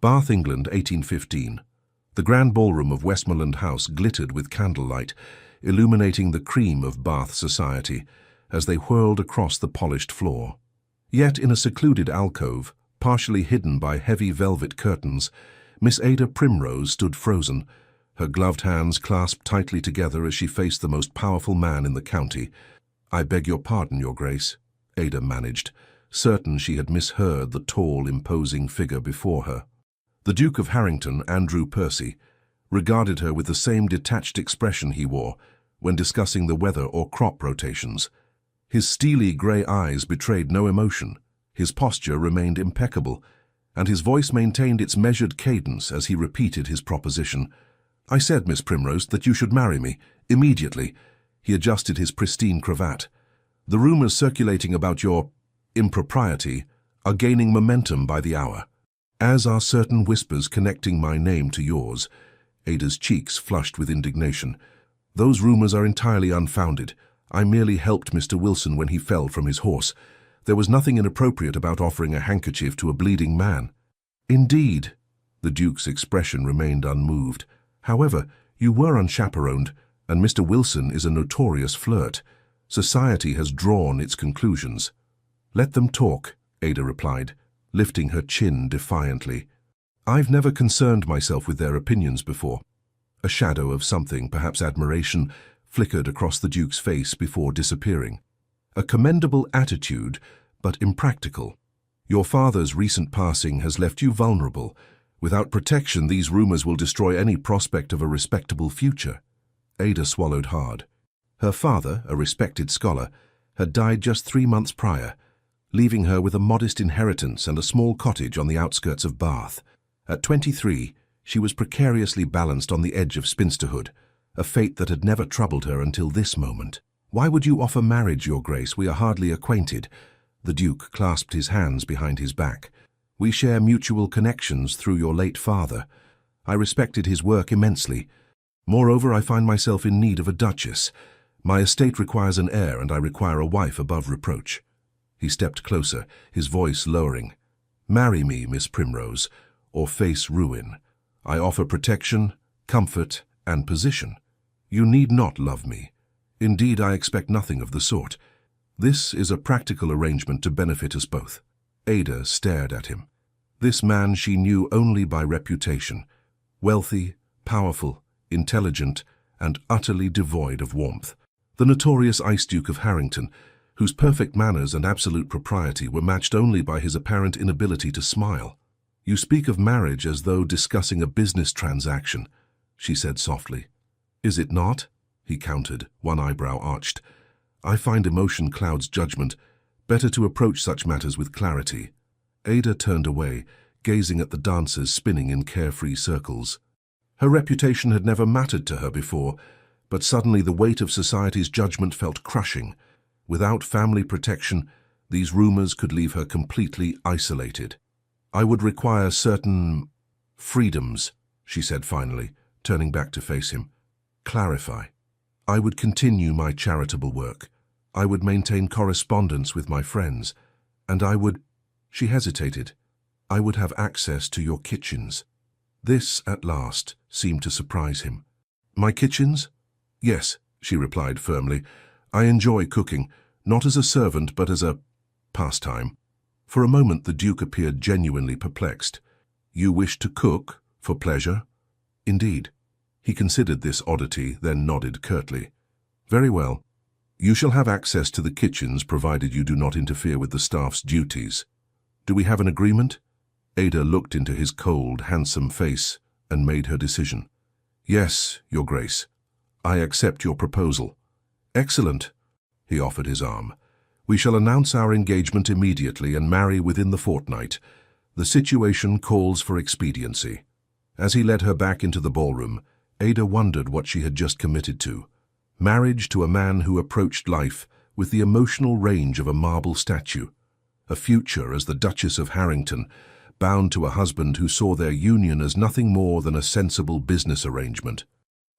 Bath, England, 1815. The grand ballroom of Westmoreland House glittered with candlelight, illuminating the cream of Bath society as they whirled across the polished floor. Yet in a secluded alcove, partially hidden by heavy velvet curtains, Miss Ada Primrose stood frozen, her gloved hands clasped tightly together as she faced the most powerful man in the county. "I beg your pardon, Your Grace," Ada managed, certain she had misheard the tall, imposing figure before her. The Duke of Harrington, Andrew Percy, regarded her with the same detached expression he wore when discussing the weather or crop rotations. His steely grey eyes betrayed no emotion, his posture remained impeccable, and his voice maintained its measured cadence as he repeated his proposition. "I said, Miss Primrose, that you should marry me, immediately." He adjusted his pristine cravat. "The rumours circulating about your impropriety are gaining momentum by the hour, as are certain whispers connecting my name to yours." Ada's cheeks flushed with indignation. "Those rumours are entirely unfounded. I merely helped Mr. Wilson when he fell from his horse. There was nothing inappropriate about offering a handkerchief to a bleeding man." "Indeed." The Duke's expression remained unmoved. "However, you were unchaperoned, and Mr. Wilson is a notorious flirt. Society has drawn its conclusions." "Let them talk," Ada replied, lifting her chin defiantly. "I've never concerned myself with their opinions before." A shadow of something, perhaps admiration, flickered across the Duke's face before disappearing. "A commendable attitude, but impractical. Your father's recent passing has left you vulnerable. Without protection, these rumors will destroy any prospect of a respectable future." Ada swallowed hard. Her father, a respected scholar, had died just 3 months prior, leaving her with a modest inheritance and a small cottage on the outskirts of Bath. At 23, she was precariously balanced on the edge of spinsterhood, a fate that had never troubled her until this moment. "Why would you offer marriage, Your Grace? We are hardly acquainted." The Duke clasped his hands behind his back. "We share mutual connections through your late father. I respected his work immensely. Moreover, I find myself in need of a duchess. My estate requires an heir, and I require a wife above reproach." He stepped closer, his voice lowering. "Marry me, Miss Primrose, or face ruin. I offer protection, comfort, and position. You need not love me. Indeed, I expect nothing of the sort. This is a practical arrangement to benefit us both." Ada stared at him. This man she knew only by reputation, wealthy, powerful, intelligent, and utterly devoid of warmth. The notorious Ice Duke of Harrington, whose perfect manners and absolute propriety were matched only by his apparent inability to smile. "You speak of marriage as though discussing a business transaction," she said softly. "Is it not?" he countered, one eyebrow arched. "I find emotion clouds judgment. Better to approach such matters with clarity." Ada turned away, gazing at the dancers spinning in carefree circles. Her reputation had never mattered to her before, but suddenly the weight of society's judgment felt crushing. Without family protection, these rumors could leave her completely isolated. "I would require certain freedoms," she said finally, turning back to face him. "Clarify." "I would continue my charitable work. I would maintain correspondence with my friends, and I would—" She hesitated. "I would have access to your kitchens." This, at last, seemed to surprise him. "My kitchens?" "Yes," she replied firmly. "I enjoy cooking, not as a servant but as a pastime." For a moment the Duke appeared genuinely perplexed. "You wish to cook for pleasure?" "Indeed." He considered this oddity, then nodded curtly. "Very well. You shall have access to the kitchens provided you do not interfere with the staff's duties. Do we have an agreement?" Ada looked into his cold, handsome face and made her decision. "Yes, Your Grace. I accept your proposal." "Excellent." He offered his arm. "We shall announce our engagement immediately and marry within the fortnight. The situation calls for expediency." As he led her back into the ballroom, Ada wondered what she had just committed to. Marriage to a man who approached life with the emotional range of a marble statue. A future as the Duchess of Harrington, bound to a husband who saw their union as nothing more than a sensible business arrangement.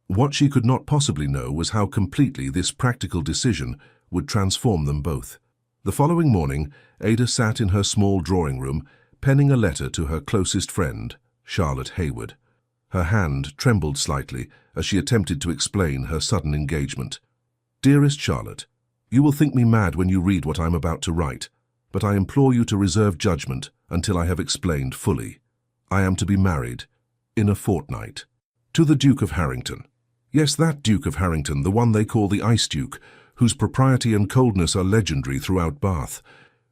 What she could not possibly know was how completely this practical decision would transform them both. The following morning, Ada sat in her small drawing room, penning a letter to her closest friend, Charlotte Hayward. Her hand trembled slightly as she attempted to explain her sudden engagement. Dearest Charlotte, you will think me mad when you read what I am about to write, but I implore you to reserve judgment until I have explained fully. I am to be married in a fortnight to the Duke of Harrington. Yes, that Duke of Harrington, the one they call the Ice Duke, whose propriety and coldness are legendary throughout Bath.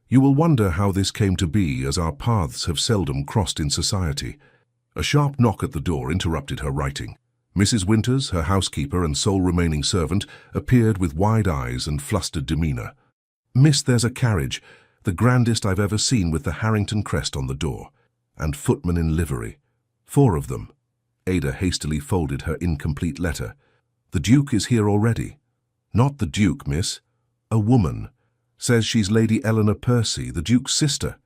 You will wonder how this came to be, as our paths have seldom crossed in society. A sharp knock at the door interrupted her writing. Mrs. Winters, her housekeeper and sole remaining servant, appeared with wide eyes and flustered demeanour. Miss, there's a carriage, the grandest I've ever seen, with the Harrington crest on the door, and footmen in livery. 4 of them. Ada hastily folded her incomplete letter. The Duke is here already. Not the Duke, miss. A woman. Says she's Lady Eleanor Percy, the Duke's sister.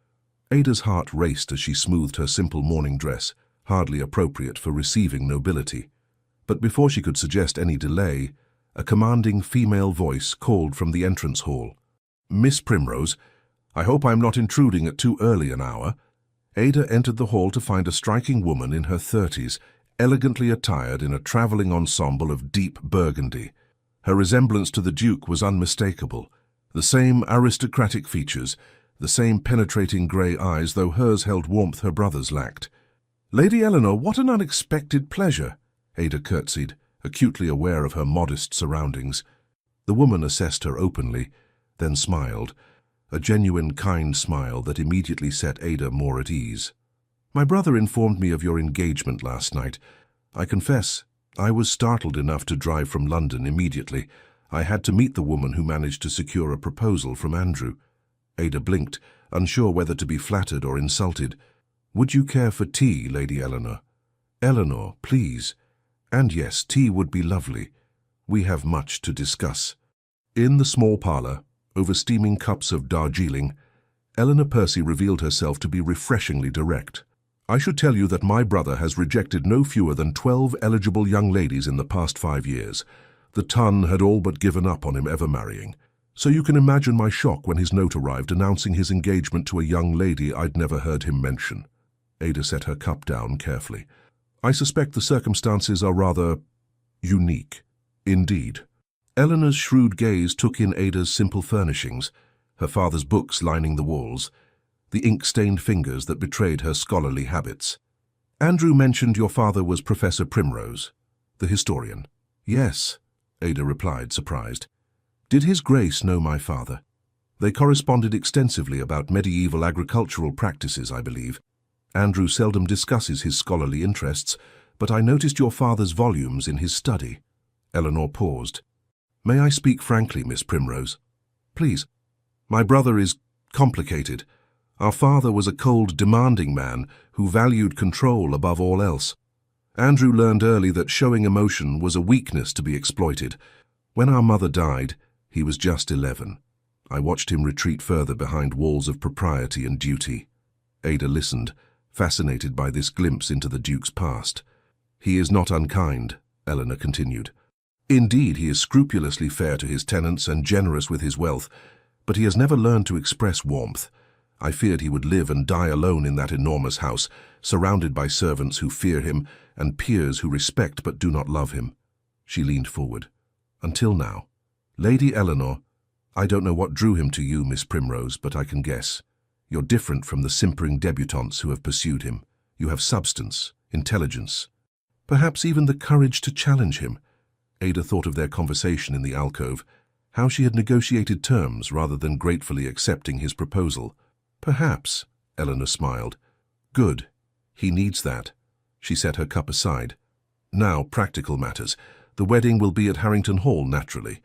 Ada's heart raced as she smoothed her simple morning dress, hardly appropriate for receiving nobility. But before she could suggest any delay, a commanding female voice called from the entrance hall. Miss Primrose, I hope I'm not intruding at too early an hour. Ada entered the hall to find a striking woman in her 30s, elegantly attired in a travelling ensemble of deep burgundy. Her resemblance to the Duke was unmistakable. The same aristocratic features, the same penetrating grey eyes, though hers held warmth her brother's lacked. Lady Eleanor, what an unexpected pleasure! Ada curtsied, acutely aware of her modest surroundings. The woman assessed her openly, then smiled, a genuine kind smile that immediately set Ada more at ease. My brother informed me of your engagement last night. I confess, I was startled enough to drive from London immediately. I had to meet the woman who managed to secure a proposal from Andrew. Ada blinked, unsure whether to be flattered or insulted. Would you care for tea, Lady Eleanor? Eleanor, please. And yes, tea would be lovely. We have much to discuss. In the small parlour, over steaming cups of Darjeeling, Eleanor Percy revealed herself to be refreshingly direct. I should tell you that my brother has rejected no fewer than 12 eligible young ladies in the past 5 years. The ton had all but given up on him ever marrying. So you can imagine my shock when his note arrived announcing his engagement to a young lady I'd never heard him mention. Ada set her cup down carefully. I suspect the circumstances are rather unique. Indeed. Eleanor's shrewd gaze took in Ada's simple furnishings, her father's books lining the walls, the ink-stained fingers that betrayed her scholarly habits. Andrew mentioned your father was Professor Primrose, the historian. Yes, Ada replied, surprised. Did His Grace know my father? They corresponded extensively about medieval agricultural practices, I believe. Andrew seldom discusses his scholarly interests, but I noticed your father's volumes in his study. Eleanor paused. May I speak frankly, Miss Primrose? Please. My brother is complicated. Our father was a cold, demanding man who valued control above all else. Andrew learned early that showing emotion was a weakness to be exploited. When our mother died, he was just 11. I watched him retreat further behind walls of propriety and duty. Ada listened, fascinated by this glimpse into the Duke's past. He is not unkind, Eleanor continued. Indeed, he is scrupulously fair to his tenants and generous with his wealth, but he has never learned to express warmth. I feared he would live and die alone in that enormous house, surrounded by servants who fear him and peers who respect but do not love him. She leaned forward. Until now. Lady Eleanor, I don't know what drew him to you, Miss Primrose, but I can guess. You're different from the simpering debutantes who have pursued him. You have substance, intelligence, perhaps even the courage to challenge him. Ada thought of their conversation in the alcove, how she had negotiated terms rather than gratefully accepting his proposal. Perhaps, Eleanor smiled. Good. He needs that. She set her cup aside. Now, practical matters. The wedding will be at Harrington Hall, naturally.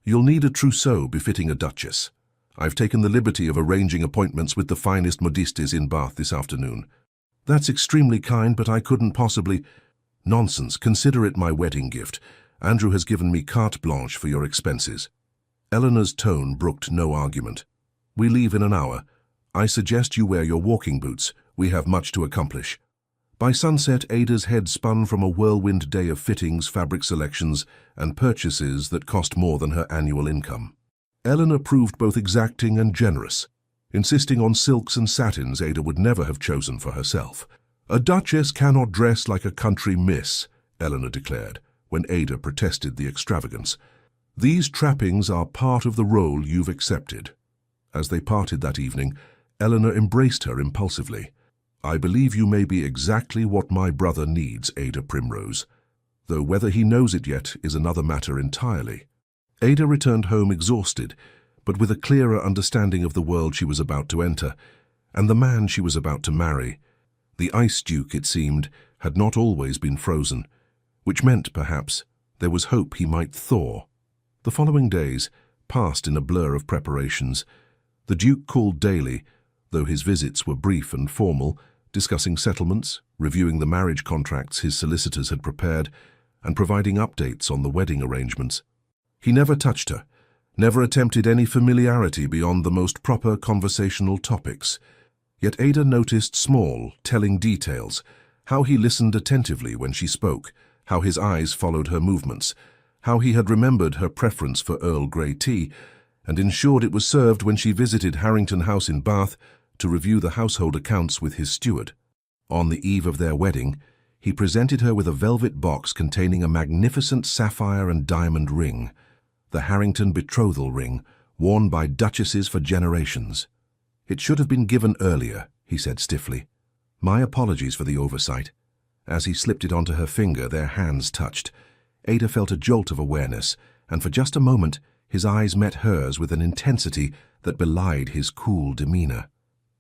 You'll need a trousseau befitting a duchess. I've taken the liberty of arranging appointments with the finest modistes in Bath this afternoon. That's extremely kind, but I couldn't possibly... Nonsense, consider it my wedding gift. Andrew has given me carte blanche for your expenses. Eleanor's tone brooked no argument. We leave in an hour. I suggest you wear your walking boots. We have much to accomplish. By sunset, Ada's head spun from a whirlwind day of fittings, fabric selections, and purchases that cost more than her annual income. Eleanor proved both exacting and generous, insisting on silks and satins Ada would never have chosen for herself. "A duchess cannot dress like a country miss," Eleanor declared, when Ada protested the extravagance. "These trappings are part of the role you've accepted." As they parted that evening, Eleanor embraced her impulsively. "I believe you may be exactly what my brother needs, Ada Primrose, though whether he knows it yet is another matter entirely." Ada returned home exhausted, but with a clearer understanding of the world she was about to enter, and the man she was about to marry. The Ice Duke, it seemed, had not always been frozen, which meant, perhaps, there was hope he might thaw. The following days passed in a blur of preparations. The Duke called daily, though his visits were brief and formal, discussing settlements, reviewing the marriage contracts his solicitors had prepared, and providing updates on the wedding arrangements. He never touched her, never attempted any familiarity beyond the most proper conversational topics. Yet Ada noticed small, telling details, how he listened attentively when she spoke, how his eyes followed her movements, how he had remembered her preference for Earl Grey tea, and ensured it was served when she visited Harrington House in Bath to review the household accounts with his steward. On the eve of their wedding, he presented her with a velvet box containing a magnificent sapphire and diamond ring, the Harrington betrothal ring, worn by duchesses for generations. "It should have been given earlier," he said stiffly. "My apologies for the oversight." As he slipped it onto her finger, their hands touched. Ada felt a jolt of awareness, and for just a moment his eyes met hers with an intensity that belied his cool demeanor.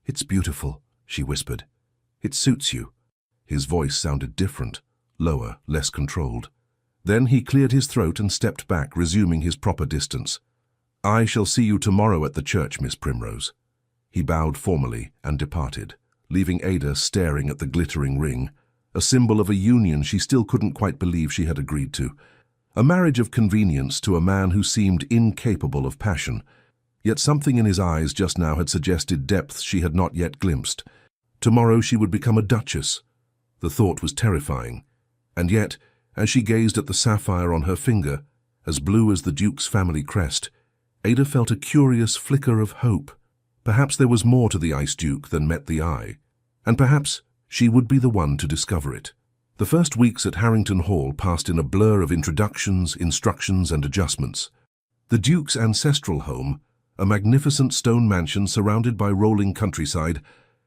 "It's beautiful," she whispered. "It suits you." His voice sounded different, lower, less controlled. Then he cleared his throat and stepped back, resuming his proper distance. "I shall see you tomorrow at the church, Miss Primrose." He bowed formally and departed, leaving Ada staring at the glittering ring, a symbol of a union she still couldn't quite believe she had agreed to. A marriage of convenience to a man who seemed incapable of passion, yet something in his eyes just now had suggested depths she had not yet glimpsed. Tomorrow she would become a duchess. The thought was terrifying, and yet, as she gazed at the sapphire on her finger, as blue as the Duke's family crest, Ada felt a curious flicker of hope. Perhaps there was more to the Ice Duke than met the eye, and perhaps she would be the one to discover it. The first weeks at Harrington Hall passed in a blur of introductions, instructions, and adjustments. The Duke's ancestral home, a magnificent stone mansion surrounded by rolling countryside,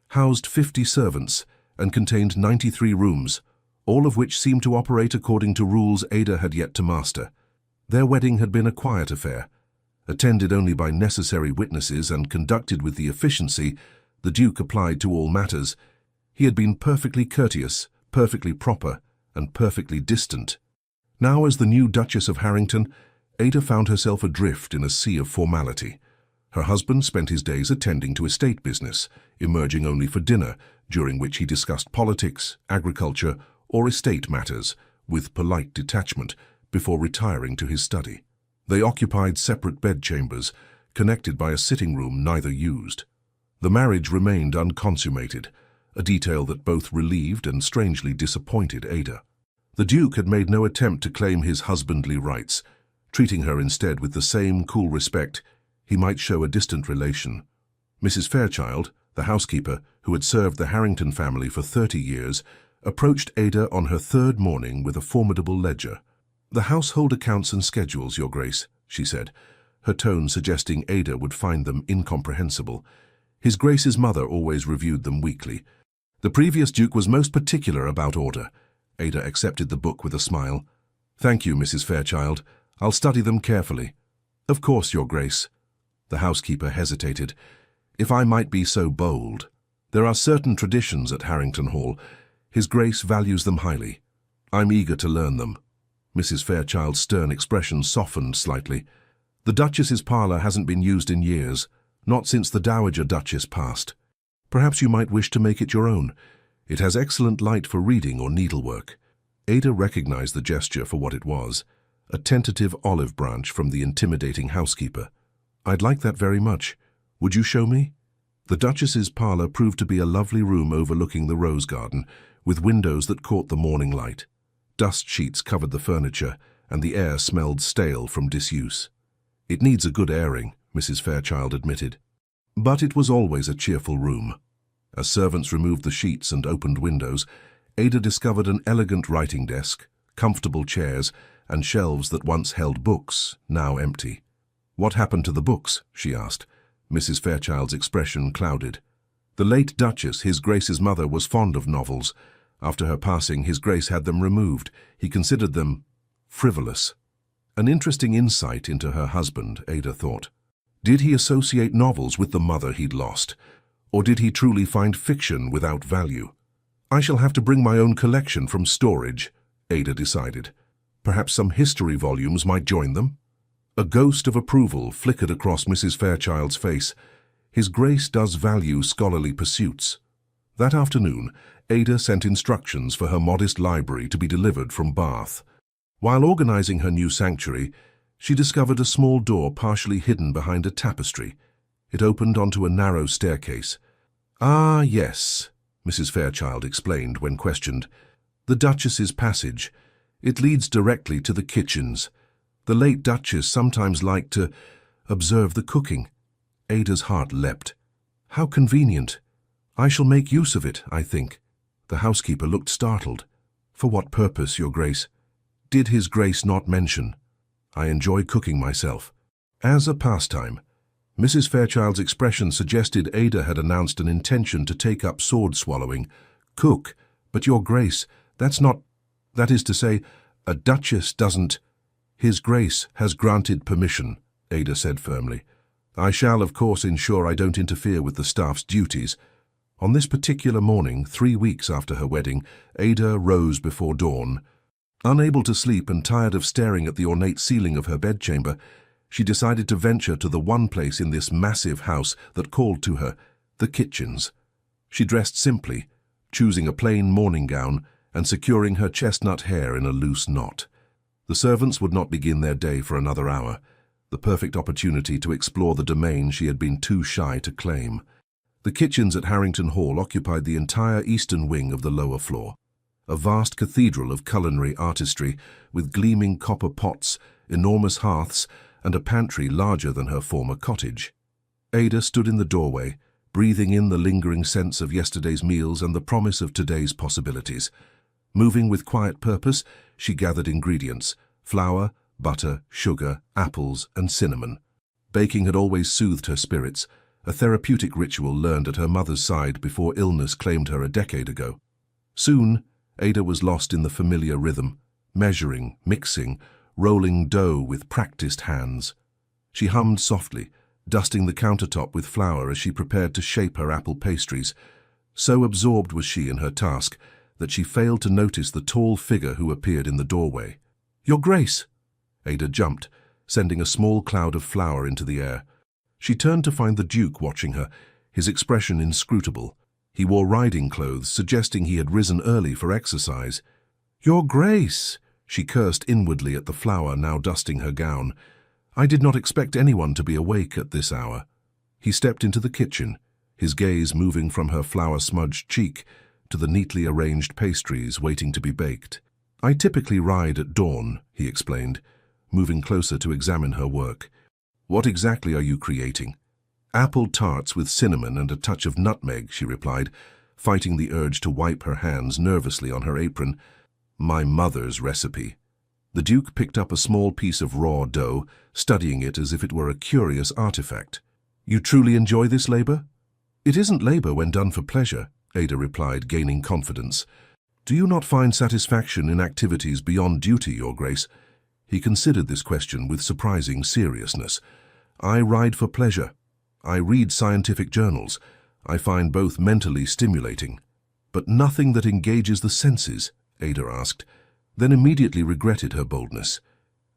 housed 50 servants and contained 93 rooms, all of which seemed to operate according to rules Ada had yet to master. Their wedding had been a quiet affair, attended only by necessary witnesses and conducted with the efficiency the Duke applied to all matters. He had been perfectly courteous, perfectly proper, and perfectly distant. Now, as the new Duchess of Harrington, Ada found herself adrift in a sea of formality. Her husband spent his days attending to estate business, emerging only for dinner, during which he discussed politics, agriculture, or estate matters, with polite detachment, before retiring to his study. They occupied separate bedchambers, connected by a sitting room neither used. The marriage remained unconsummated, a detail that both relieved and strangely disappointed Ada. The Duke had made no attempt to claim his husbandly rights, treating her instead with the same cool respect he might show a distant relation. Mrs. Fairchild, the housekeeper, who had served the Harrington family for 30 years, approached Ada on her third morning with a formidable ledger. "The household accounts and schedules, Your Grace," she said, her tone suggesting Ada would find them incomprehensible. His Grace's mother always reviewed them weekly. The previous Duke was most particular about order. Ada accepted the book with a smile. "Thank you, Mrs. Fairchild. I'll study them carefully." "Of course, Your Grace." The housekeeper hesitated. "If I might be so bold, there are certain traditions at Harrington Hall. His Grace values them highly. I'm eager to learn them." Mrs. Fairchild's stern expression softened slightly. "The Duchess's parlour hasn't been used in years, not since the Dowager Duchess passed. Perhaps you might wish to make it your own. It has excellent light for reading or needlework." Ada recognized the gesture for what it was, a tentative olive branch from the intimidating housekeeper. "I'd like that very much. Would you show me?" The Duchess's parlour proved to be a lovely room overlooking the rose garden, with windows that caught the morning light. Dust sheets covered the furniture, and the air smelled stale from disuse. "It needs a good airing," Mrs. Fairchild admitted. But it was always a cheerful room. As servants removed the sheets and opened windows, Ada discovered an elegant writing desk, comfortable chairs, and shelves that once held books, now empty. "What happened to the books?" she asked. Mrs. Fairchild's expression clouded. "The late Duchess, His Grace's mother, was fond of novels. After her passing, His Grace had them removed. He considered them frivolous." An interesting insight into her husband, Ada thought. Did he associate novels with the mother he'd lost? Or did he truly find fiction without value? "I shall have to bring my own collection from storage," Ada decided. Perhaps some history volumes might join them? A ghost of approval flickered across Mrs. Fairchild's face. His Grace does value scholarly pursuits. That afternoon, Ada sent instructions for her modest library to be delivered from Bath. While organizing her new sanctuary, she discovered a small door partially hidden behind a tapestry. It opened onto a narrow staircase. "Ah, yes," Mrs. Fairchild explained when questioned. "The Duchess's passage. It leads directly to the kitchens. The late Duchess sometimes liked to observe the cooking." Ada's heart leapt. "How convenient. I shall make use of it, I think." The housekeeper looked startled. "For what purpose, Your Grace?" "Did His Grace not mention? I enjoy cooking myself." "As a pastime." Mrs. Fairchild's expression suggested Ada had announced an intention to take up sword-swallowing. "Cook, but Your Grace, that's not... That is to say, a duchess doesn't..." "His Grace has granted permission," Ada said firmly. "I shall, of course, ensure I don't interfere with the staff's duties." On this particular morning, 3 weeks after her wedding, Ada rose before dawn. Unable to sleep and tired of staring at the ornate ceiling of her bedchamber, she decided to venture to the one place in this massive house that called to her, the kitchens. She dressed simply, choosing a plain morning gown and securing her chestnut hair in a loose knot. The servants would not begin their day for another hour, the perfect opportunity to explore the domain she had been too shy to claim. The kitchens at Harrington Hall occupied the entire eastern wing of the lower floor, a vast cathedral of culinary artistry with gleaming copper pots, enormous hearths, and a pantry larger than her former cottage. Ada stood in the doorway, breathing in the lingering sense of yesterday's meals and the promise of today's possibilities. Moving with quiet purpose, she gathered ingredients: flour, butter, sugar, apples, and cinnamon. Baking had always soothed her spirits, a therapeutic ritual learned at her mother's side before illness claimed her a decade ago. Soon, Ada was lost in the familiar rhythm, measuring, mixing, rolling dough with practiced hands. She hummed softly, dusting the countertop with flour as she prepared to shape her apple pastries. So absorbed was she in her task that she failed to notice the tall figure who appeared in the doorway. "Your Grace!" Ada jumped, sending a small cloud of flour into the air. She turned to find the Duke watching her, his expression inscrutable. He wore riding clothes, suggesting he had risen early for exercise. "Your Grace!" She cursed inwardly at the flour now dusting her gown. "I did not expect anyone to be awake at this hour." He stepped into the kitchen, his gaze moving from her flour-smudged cheek to the neatly arranged pastries waiting to be baked. "I typically ride at dawn," he explained, moving closer to examine her work. "What exactly are you creating?" "Apple tarts with cinnamon and a touch of nutmeg," she replied, fighting the urge to wipe her hands nervously on her apron. "My mother's recipe." The Duke picked up a small piece of raw dough, studying it as if it were a curious artifact. "You truly enjoy this labor?" "It isn't labor when done for pleasure," Ada replied, gaining confidence. "Do you not find satisfaction in activities beyond duty, Your Grace?" He considered this question with surprising seriousness. "I ride for pleasure. I read scientific journals. I find both mentally stimulating." "But nothing that engages the senses?" Ada asked, then immediately regretted her boldness.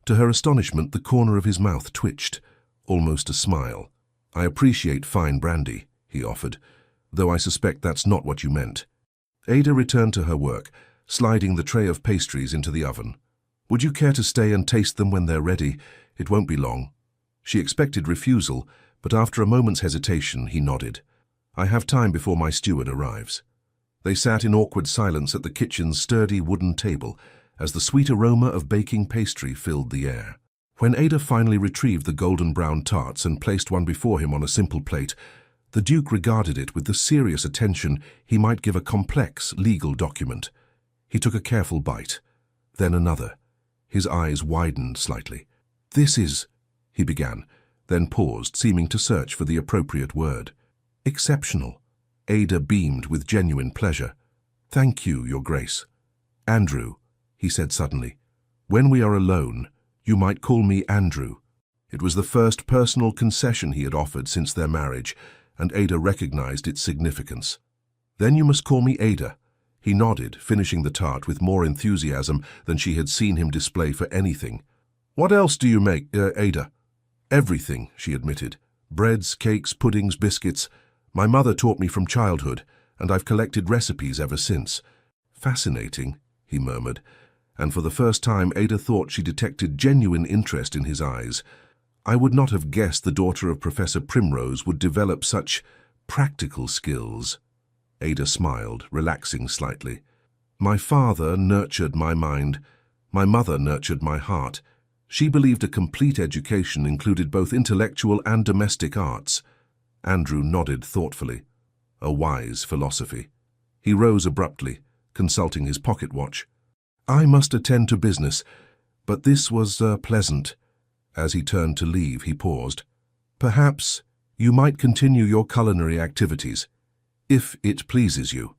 To her astonishment, the corner of his mouth twitched, almost a smile. "I appreciate fine brandy," he offered, "though I suspect that's not what you meant." Ada returned to her work, sliding the tray of pastries into the oven. "Would you care to stay and taste them when they're ready? It won't be long." She expected refusal, but after a moment's hesitation, he nodded. "I have time before my steward arrives." They sat in awkward silence at the kitchen's sturdy wooden table as the sweet aroma of baking pastry filled the air. When Ada finally retrieved the golden brown tarts and placed one before him on a simple plate, The Duke regarded it with the serious attention he might give a complex legal document. He took a careful bite, then another. His eyes widened slightly. "This is," he began, then paused, seeming to search for the appropriate word. "Exceptional." Ada beamed with genuine pleasure. "Thank you, Your Grace." "Andrew," he said suddenly. "When we are alone, you might call me Andrew." It was the first personal concession he had offered since their marriage, and Ada recognized its significance. "Then you must call me Ada." He nodded, finishing the tart with more enthusiasm than she had seen him display for anything. "What else do you make, Ada?" "Everything," she admitted. "Breads, cakes, puddings, biscuits. My mother taught me from childhood, and I've collected recipes ever since." "Fascinating," he murmured, and for the first time Ada thought she detected genuine interest in his eyes. "I would not have guessed the daughter of Professor Primrose would develop such practical skills." Ada smiled, relaxing slightly. "My father nurtured my mind. My mother nurtured my heart. She believed a complete education included both intellectual and domestic arts." Andrew nodded thoughtfully. A wise philosophy. He rose abruptly, consulting his pocket watch. "I must attend to business, but this was pleasant." As he turned to leave, he paused. "Perhaps you might continue your culinary activities, if it pleases you."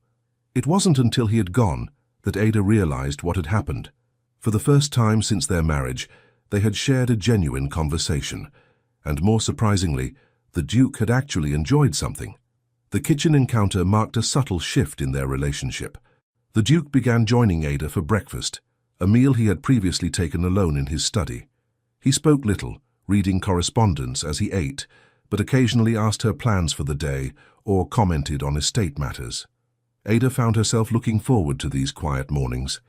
It wasn't until he had gone that Ada realized what had happened. For the first time since their marriage, they had shared a genuine conversation, and more surprisingly, the Duke had actually enjoyed something. The kitchen encounter marked a subtle shift in their relationship. The Duke began joining Ada for breakfast, a meal he had previously taken alone in his study. He spoke little, reading correspondence as he ate, but occasionally asked her plans for the day or commented on estate matters. Ada found herself looking forward to these quiet mornings,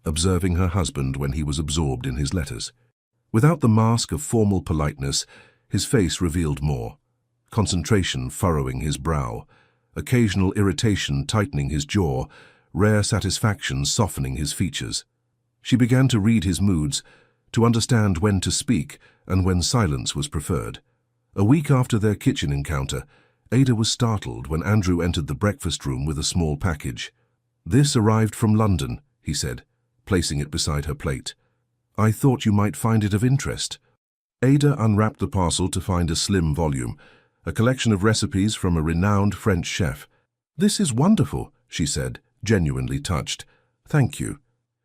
observing her husband when he was absorbed in his letters. Without the mask of formal politeness, his face revealed more. Concentration furrowing his brow, occasional irritation tightening his jaw, rare satisfaction softening his features. She began to read his moods, to understand when to speak and when silence was preferred. A week after their kitchen encounter, Ada was startled when Andrew entered the breakfast room with a small package. "This arrived from London," he said, placing it beside her plate. "I thought you might find it of interest." Ada unwrapped the parcel to find a slim volume, a collection of recipes from a renowned French chef. "This is wonderful," she said, genuinely touched. "Thank you."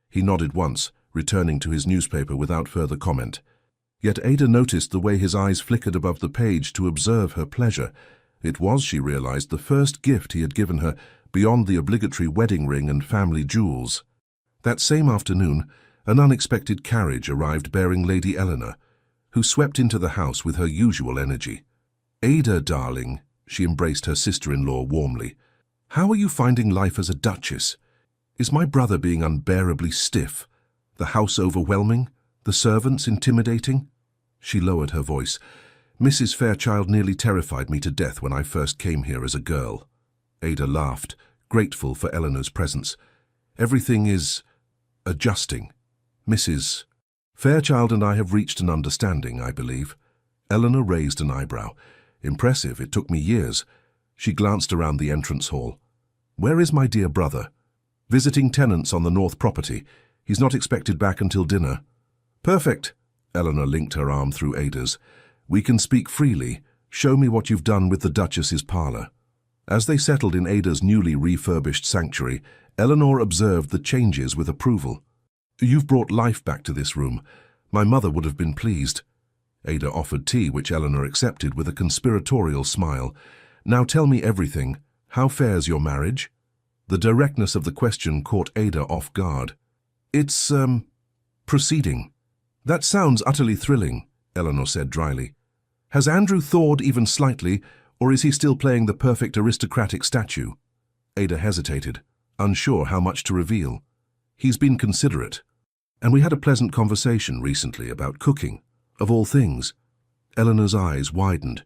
He nodded once, returning to his newspaper without further comment. Yet Ada noticed the way his eyes flickered above the page to observe her pleasure. It was, she realized, the first gift he had given her beyond the obligatory wedding ring and family jewels. That same afternoon, an unexpected carriage arrived bearing Lady Eleanor, who swept into the house with her usual energy. "Ada, darling," she embraced her sister-in-law warmly. "How are you finding life as a duchess? Is my brother being unbearably stiff? The house overwhelming? The servants intimidating?" She lowered her voice. "Mrs. Fairchild nearly terrified me to death when I first came here as a girl." Ada laughed, grateful for Eleanor's presence. "Everything is adjusting. Mrs. Fairchild and I have reached an understanding, I believe." Eleanor raised an eyebrow. "Impressive, it took me years." She glanced around the entrance hall. "Where is my dear brother?" "Visiting tenants on the north property. He's not expected back until dinner." "Perfect." Eleanor linked her arm through Ada's. "We can speak freely. Show me what you've done with the Duchess's parlour." As they settled in Ada's newly refurbished sanctuary, Eleanor observed the changes with approval. "You've brought life back to this room. My mother would have been pleased." Ada offered tea, which Eleanor accepted with a conspiratorial smile. "Now tell me everything. How fares your marriage?" The directness of the question caught Ada off guard. "It's, proceeding." "That sounds utterly thrilling," Eleanor said dryly. "Has Andrew thawed even slightly, or is he still playing the perfect aristocratic statue?" Ada hesitated, unsure how much to reveal. "He's been considerate. And we had a pleasant conversation recently about cooking, of all things." Eleanor's eyes widened.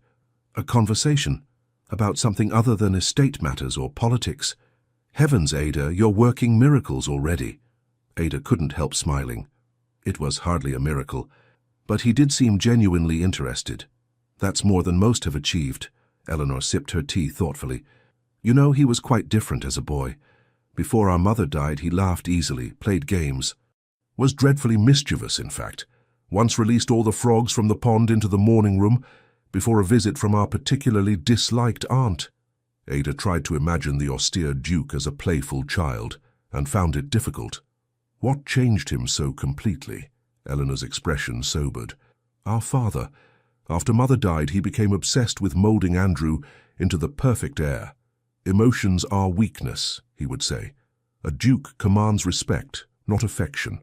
"A conversation? About something other than estate matters or politics? Heavens, Ada, you're working miracles already." Ada couldn't help smiling. It was hardly a miracle, but he did seem genuinely interested. "That's more than most have achieved," Eleanor sipped her tea thoughtfully. You know, he was quite different as a boy. Before our mother died, he laughed easily, played games. Was dreadfully mischievous, in fact. Once released all the frogs from the pond into the morning room before a visit from our particularly disliked aunt. Ada tried to imagine the austere Duke as a playful child and found it difficult. What changed him so completely? Eleanor's expression sobered. Our father. After Mother died, he became obsessed with molding Andrew into the perfect heir. Emotions are weakness, he would say. A duke commands respect, not affection.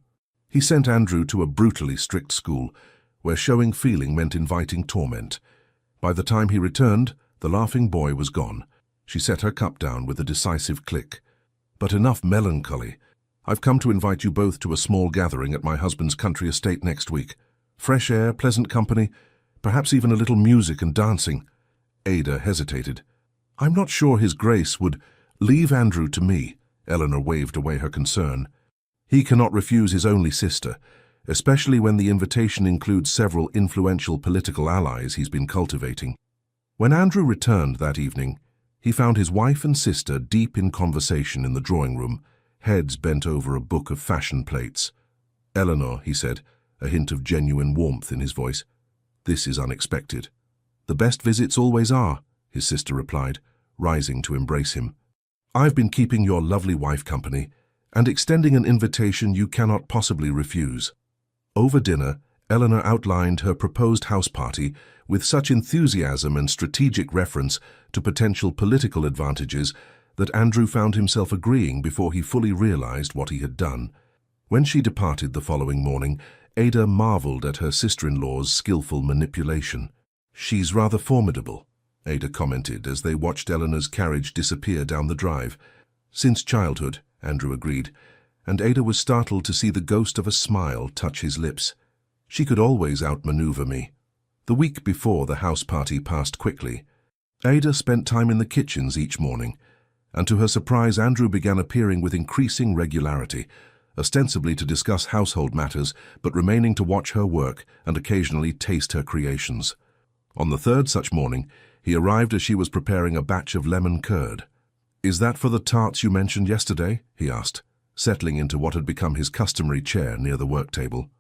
He sent Andrew to a brutally strict school, where showing feeling meant inviting torment. By the time he returned, the laughing boy was gone. She set her cup down with a decisive click. But enough melancholy. I've come to invite you both to a small gathering at my husband's country estate next week. Fresh air, pleasant company, perhaps even a little music and dancing. Ada hesitated. I'm not sure His Grace would leave Andrew to me. Eleanor waved away her concern. He cannot refuse his only sister, especially when the invitation includes several influential political allies he's been cultivating. When Andrew returned that evening, he found his wife and sister deep in conversation in the drawing room, heads bent over a book of fashion plates. Eleanor, he said, a hint of genuine warmth in his voice. This is unexpected. The best visits always are, his sister replied, rising to embrace him. I've been keeping your lovely wife company and extending an invitation you cannot possibly refuse. Over dinner, Eleanor outlined her proposed house party with such enthusiasm and strategic reference to potential political advantages that Andrew found himself agreeing before he fully realized what he had done. When she departed the following morning, Ada marveled at her sister-in-law's skillful manipulation. She's rather formidable, Ada commented as they watched Eleanor's carriage disappear down the drive. Since childhood, Andrew agreed, and Ada was startled to see the ghost of a smile touch his lips. She could always outmaneuver me. The week before the house party passed quickly. Ada spent time in the kitchens each morning, and to her surprise Andrew began appearing with increasing regularity, ostensibly to discuss household matters, but remaining to watch her work and occasionally taste her creations. On the third such morning, he arrived as she was preparing a batch of lemon curd. Is that for the tarts you mentioned yesterday? He asked, settling into what had become his customary chair near the work table.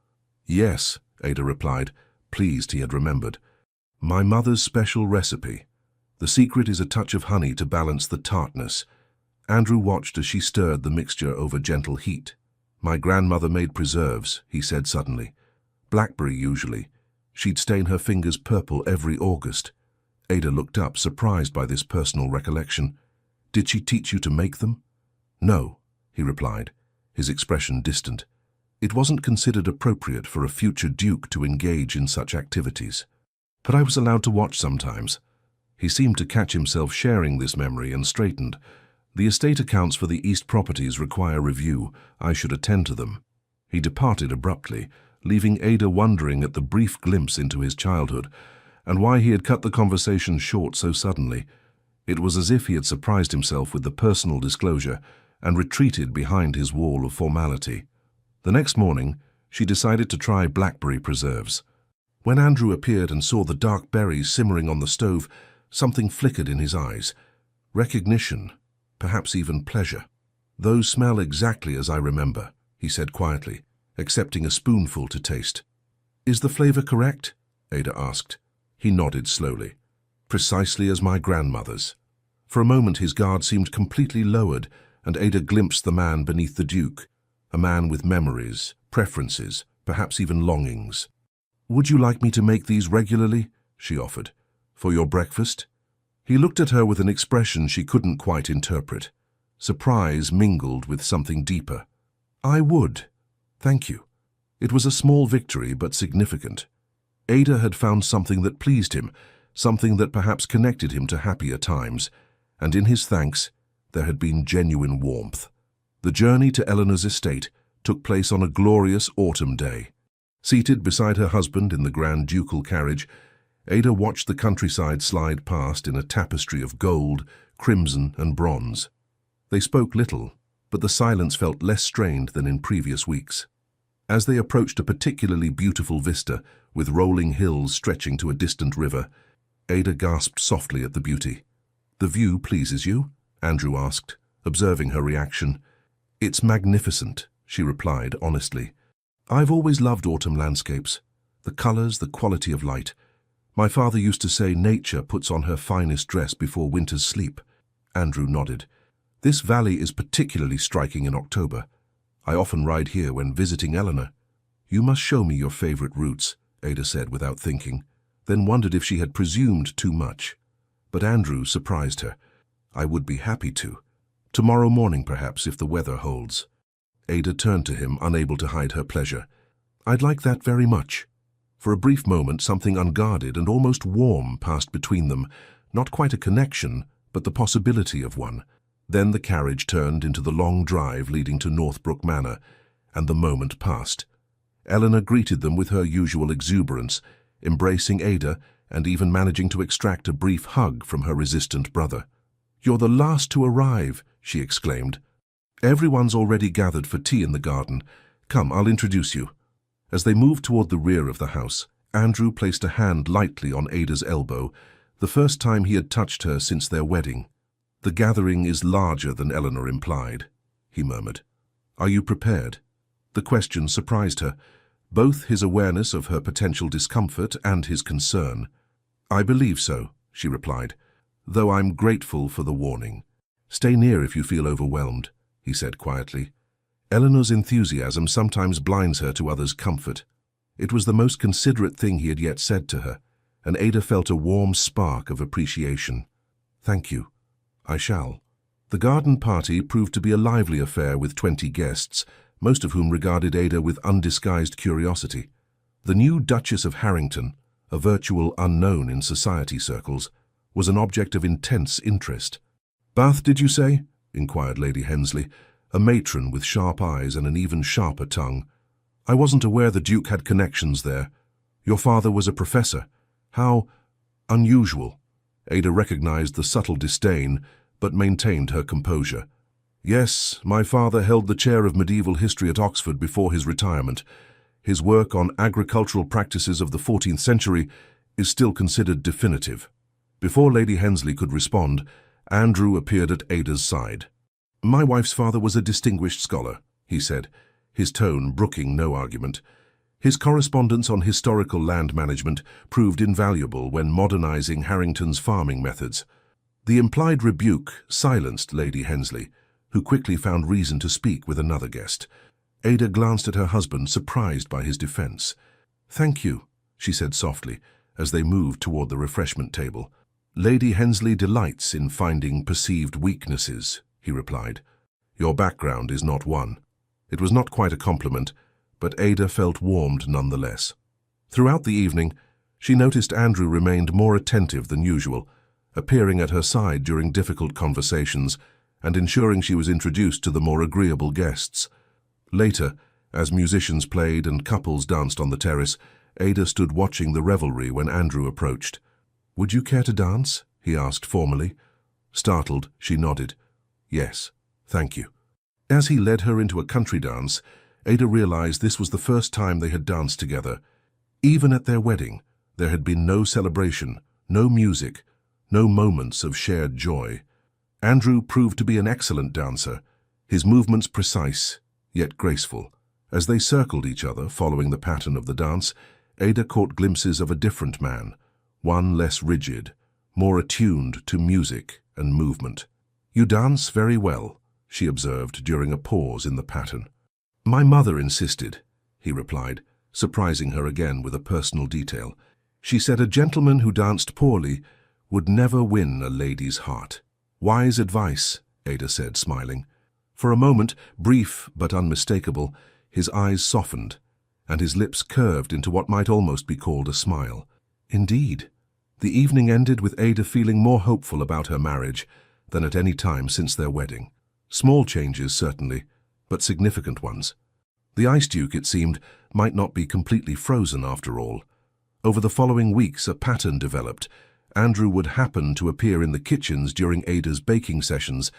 Yes, Ada replied, pleased he had remembered. My mother's special recipe. The secret is a touch of honey to balance the tartness. Andrew watched as she stirred the mixture over gentle heat. My grandmother made preserves, he said suddenly. Blackberry usually. She'd stain her fingers purple every August. Ada looked up, surprised by this personal recollection. Did she teach you to make them? No, he replied, his expression distant. It wasn't considered appropriate for a future duke to engage in such activities. But I was allowed to watch sometimes. He seemed to catch himself sharing this memory and straightened. The estate accounts for the East properties require review. I should attend to them. He departed abruptly, leaving Ada wondering at the brief glimpse into his childhood and why he had cut the conversation short so suddenly. It was as if he had surprised himself with the personal disclosure and retreated behind his wall of formality. The next morning, she decided to try blackberry preserves. When Andrew appeared and saw the dark berries simmering on the stove, something flickered in his eyes. Recognition, perhaps even pleasure. Those smell exactly as I remember, he said quietly, accepting a spoonful to taste. Is the flavor correct? Ada asked. He nodded slowly. Precisely as my grandmother's. For a moment his guard seemed completely lowered, and Ada glimpsed the man beneath the Duke, a man with memories, preferences, perhaps even longings. Would you like me to make these regularly? She offered. For your breakfast? He looked at her with an expression she couldn't quite interpret. Surprise mingled with something deeper. I would. Thank you. It was a small victory, but significant. Ada had found something that pleased him, something that perhaps connected him to happier times, and in his thanks there had been genuine warmth. The journey to Eleanor's estate took place on a glorious autumn day. Seated beside her husband in the grand ducal carriage, Ada watched the countryside slide past in a tapestry of gold, crimson, and bronze. They spoke little, but the silence felt less strained than in previous weeks. As they approached a particularly beautiful vista, with rolling hills stretching to a distant river, Ada gasped softly at the beauty. "The view pleases you?" Andrew asked, observing her reaction. "It's magnificent," she replied honestly. "I've always loved autumn landscapes. The colors, the quality of light. My father used to say nature puts on her finest dress before winter's sleep." Andrew nodded. "This valley is particularly striking in October. I often ride here when visiting Eleanor." "You must show me your favorite routes," Ada said without thinking, then wondered if she had presumed too much. But Andrew surprised her. "I would be happy to. Tomorrow morning, perhaps, if the weather holds." Ada turned to him, unable to hide her pleasure. "I'd like that very much." For a brief moment, something unguarded and almost warm passed between them, not quite a connection, but the possibility of one. Then the carriage turned into the long drive leading to Northbrook Manor, and the moment passed. Eleanor greeted them with her usual exuberance, embracing Ada and even managing to extract a brief hug from her resistant brother. "You're the last to arrive," she exclaimed. "Everyone's already gathered for tea in the garden. Come, I'll introduce you." As they moved toward the rear of the house, Andrew placed a hand lightly on Ada's elbow, the first time he had touched her since their wedding. "The gathering is larger than Eleanor implied," he murmured. "Are you prepared?" The question surprised her, both his awareness of her potential discomfort and his concern. "I believe so," she replied, "though I'm grateful for the warning. Stay near if you feel overwhelmed," he said quietly. Eleanor's enthusiasm sometimes blinds her to others' comfort. It was the most considerate thing he had yet said to her, and Ada felt a warm spark of appreciation. "Thank you. I shall." The garden party proved to be a lively affair with 20 guests, most of whom regarded Ada with undisguised curiosity. The new Duchess of Harrington, a virtual unknown in society circles, was an object of intense interest. "Bath, did you say?" inquired Lady Hensley, a matron with sharp eyes and an even sharper tongue. "I wasn't aware the Duke had connections there. Your father was a professor. How unusual." Ada recognized the subtle disdain, but maintained her composure. "Yes, my father held the chair of medieval history at Oxford before his retirement. His work on agricultural practices of the 14th century is still considered definitive." Before Lady Hensley could respond, Andrew appeared at Ada's side. "My wife's father was a distinguished scholar," he said, his tone brooking no argument. His correspondence on historical land management proved invaluable when modernizing Harrington's farming methods. The implied rebuke silenced Lady Hensley, who quickly found reason to speak with another guest. Ada glanced at her husband, surprised by his defense. "Thank you," she said softly, as they moved toward the refreshment table. "Lady Hensley delights in finding perceived weaknesses," he replied. "Your background is not one." It was not quite a compliment, but Ada felt warmed nonetheless. Throughout the evening, she noticed Andrew remained more attentive than usual, appearing at her side during difficult conversations and ensuring she was introduced to the more agreeable guests. Later, as musicians played and couples danced on the terrace, Ada stood watching the revelry when Andrew approached. "Would you care to dance?" he asked formally. Startled, she nodded. "Yes, thank you." As he led her into a country dance, Ada realized this was the first time they had danced together. Even at their wedding, there had been no celebration, no music, no moments of shared joy. Andrew proved to be an excellent dancer, his movements precise, yet graceful. As they circled each other, following the pattern of the dance, Ada caught glimpses of a different man, one less rigid, more attuned to music and movement. "You dance very well," she observed during a pause in the pattern. "My mother insisted," he replied, surprising her again with a personal detail. "She said a gentleman who danced poorly would never win a lady's heart." "Wise advice," Ada said, smiling. For a moment, brief but unmistakable, his eyes softened, and his lips curved into what might almost be called a smile. Indeed. The evening ended with Ada feeling more hopeful about her marriage than at any time since their wedding. Small changes, certainly, but significant ones. The Ice Duke, it seemed, might not be completely frozen after all. Over the following weeks, a pattern developed. Andrew would happen to appear in the kitchens during Ada's baking sessions,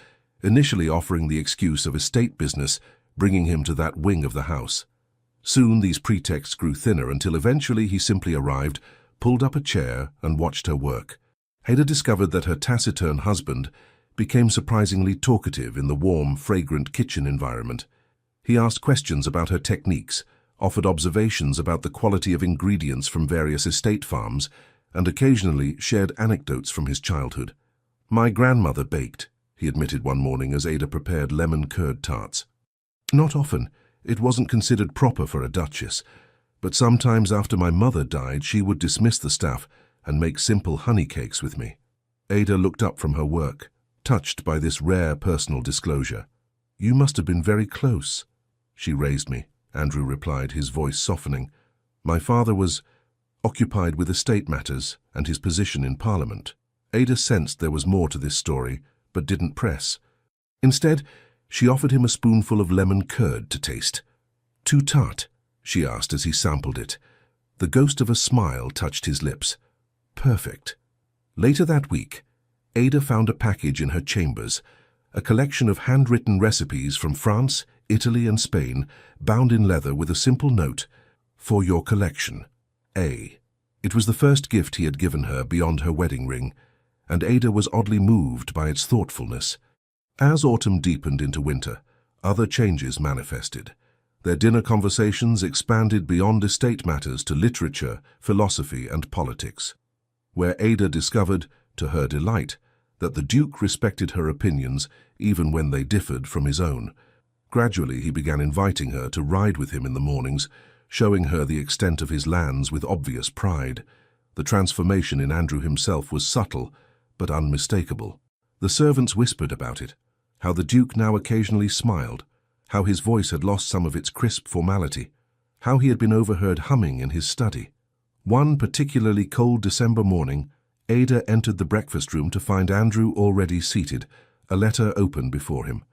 initially offering the excuse of estate business, bringing him to that wing of the house. Soon these pretexts grew thinner until eventually he simply arrived, pulled up a chair and watched her work. Ada discovered that her taciturn husband became surprisingly talkative in the warm, fragrant kitchen environment. He asked questions about her techniques, offered observations about the quality of ingredients from various estate farms, and occasionally shared anecdotes from his childhood. "My grandmother baked," he admitted one morning as Ada prepared lemon curd tarts. "Not often. It wasn't considered proper for a duchess. But sometimes after my mother died, she would dismiss the staff and make simple honey cakes with me." Ada looked up from her work, touched by this rare personal disclosure. "You must have been very close." "She raised me," Andrew replied, his voice softening. "My father was occupied with estate matters and his position in Parliament." Ada sensed there was more to this story, but didn't press. Instead, she offered him a spoonful of lemon curd to taste. "Too tart?" she asked as he sampled it. The ghost of a smile touched his lips. "Perfect." Later that week, Ada found a package in her chambers, a collection of handwritten recipes from France, Italy, and Spain, bound in leather with a simple note, "For your collection, A." It was the first gift he had given her beyond her wedding ring, and Ada was oddly moved by its thoughtfulness. As autumn deepened into winter, other changes manifested. Their dinner conversations expanded beyond estate matters to literature, philosophy, and politics, where Ada discovered, to her delight, that the Duke respected her opinions even when they differed from his own. Gradually, he began inviting her to ride with him in the mornings, showing her the extent of his lands with obvious pride. The transformation in Andrew himself was subtle, but unmistakable. The servants whispered about it, how the Duke now occasionally smiled, how his voice had lost some of its crisp formality, how he had been overheard humming in his study. One particularly cold December morning, Ada entered the breakfast room to find Andrew already seated, a letter open before him.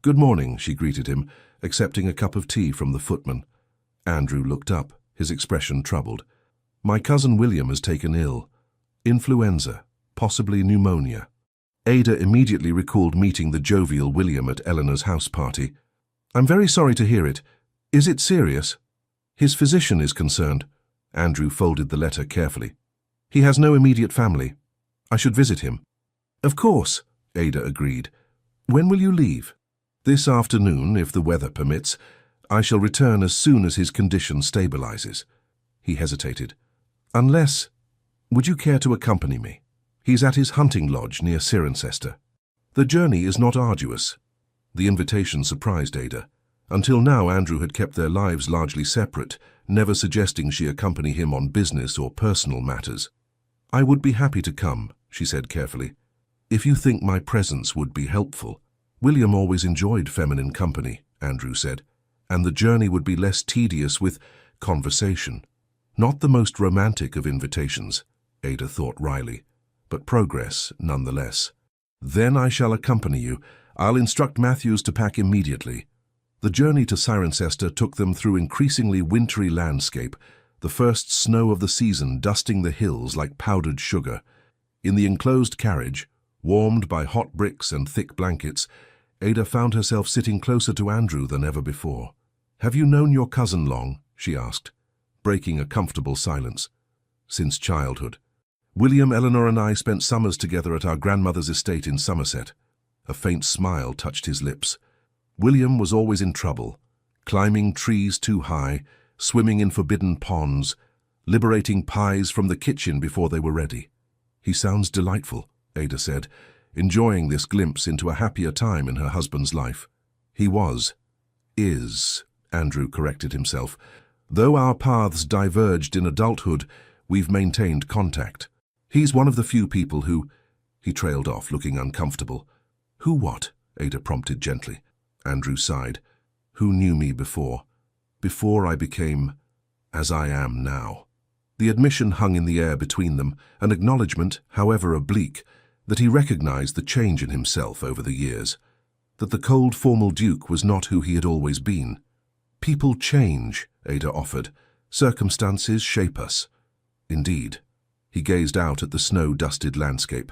"Good morning," she greeted him, accepting a cup of tea from the footman. Andrew looked up, his expression troubled. "My cousin William has taken ill. Influenza, possibly pneumonia." Ada immediately recalled meeting the jovial William at Eleanor's house party. "I'm very sorry to hear it. Is it serious?" "His physician is concerned." Andrew folded the letter carefully. "He has no immediate family. I should visit him." "Of course," Ada agreed. "When will you leave?" "This afternoon, if the weather permits. I shall return as soon as his condition stabilizes." He hesitated. "Unless, would you care to accompany me? He's at his hunting lodge near Cirencester. The journey is not arduous." The invitation surprised Ada. Until now, Andrew had kept their lives largely separate, never suggesting she accompany him on business or personal matters. "I would be happy to come," she said carefully, "if you think my presence would be helpful." "William always enjoyed feminine company," Andrew said, "and the journey would be less tedious with conversation." Not the most romantic of invitations, Ada thought wryly, but progress nonetheless. "Then I shall accompany you. I'll instruct Matthews to pack immediately." The journey to Cirencester took them through increasingly wintry landscape, the first snow of the season dusting the hills like powdered sugar. In the enclosed carriage, warmed by hot bricks and thick blankets, Ada found herself sitting closer to Andrew than ever before. "Have you known your cousin long?" she asked, breaking a comfortable silence. "Since childhood. William, Eleanor, and I spent summers together at our grandmother's estate in Somerset." A faint smile touched his lips. "William was always in trouble, climbing trees too high, swimming in forbidden ponds, liberating pies from the kitchen before they were ready." "He sounds delightful," Ada said, enjoying this glimpse into a happier time in her husband's life. "He was. Is," Andrew corrected himself. "Though our paths diverged in adulthood, we've maintained contact. He's one of the few people who—" He trailed off, looking uncomfortable. "Who what?" Ada prompted gently. Andrew sighed. "Who knew me before I became as I am now." The admission hung in the air between them, an acknowledgement, however oblique, that he recognized the change in himself over the years, that the cold, formal Duke was not who he had always been. "People change," Ada offered. "Circumstances shape us." "Indeed." He gazed out at the snow-dusted landscape.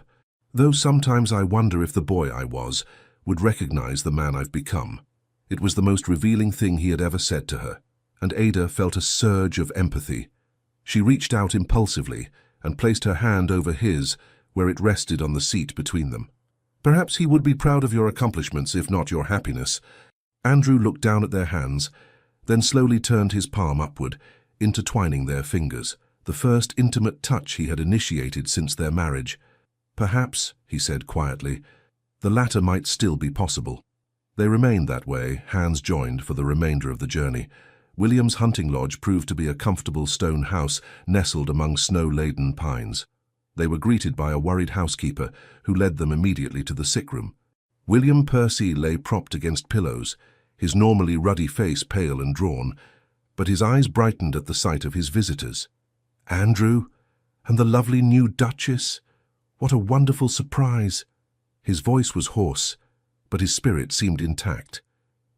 "Though sometimes I wonder if the boy I was would recognize the man I've become." It was the most revealing thing he had ever said to her, and Ada felt a surge of empathy. She reached out impulsively and placed her hand over his, where it rested on the seat between them. Perhaps he would be proud of your accomplishments, if not your happiness. Andrew looked down at their hands, then slowly turned his palm upward, intertwining their fingers, the first intimate touch he had initiated since their marriage. Perhaps, he said quietly, the latter might still be possible. They remained that way, hands joined, for the remainder of the journey. William's hunting lodge proved to be a comfortable stone house nestled among snow-laden pines. They were greeted by a worried housekeeper who led them immediately to the sick room. William Percy lay propped against pillows, his normally ruddy face pale and drawn, but his eyes brightened at the sight of his visitors. Andrew? And the lovely new Duchess? What a wonderful surprise! His voice was hoarse, but his spirit seemed intact.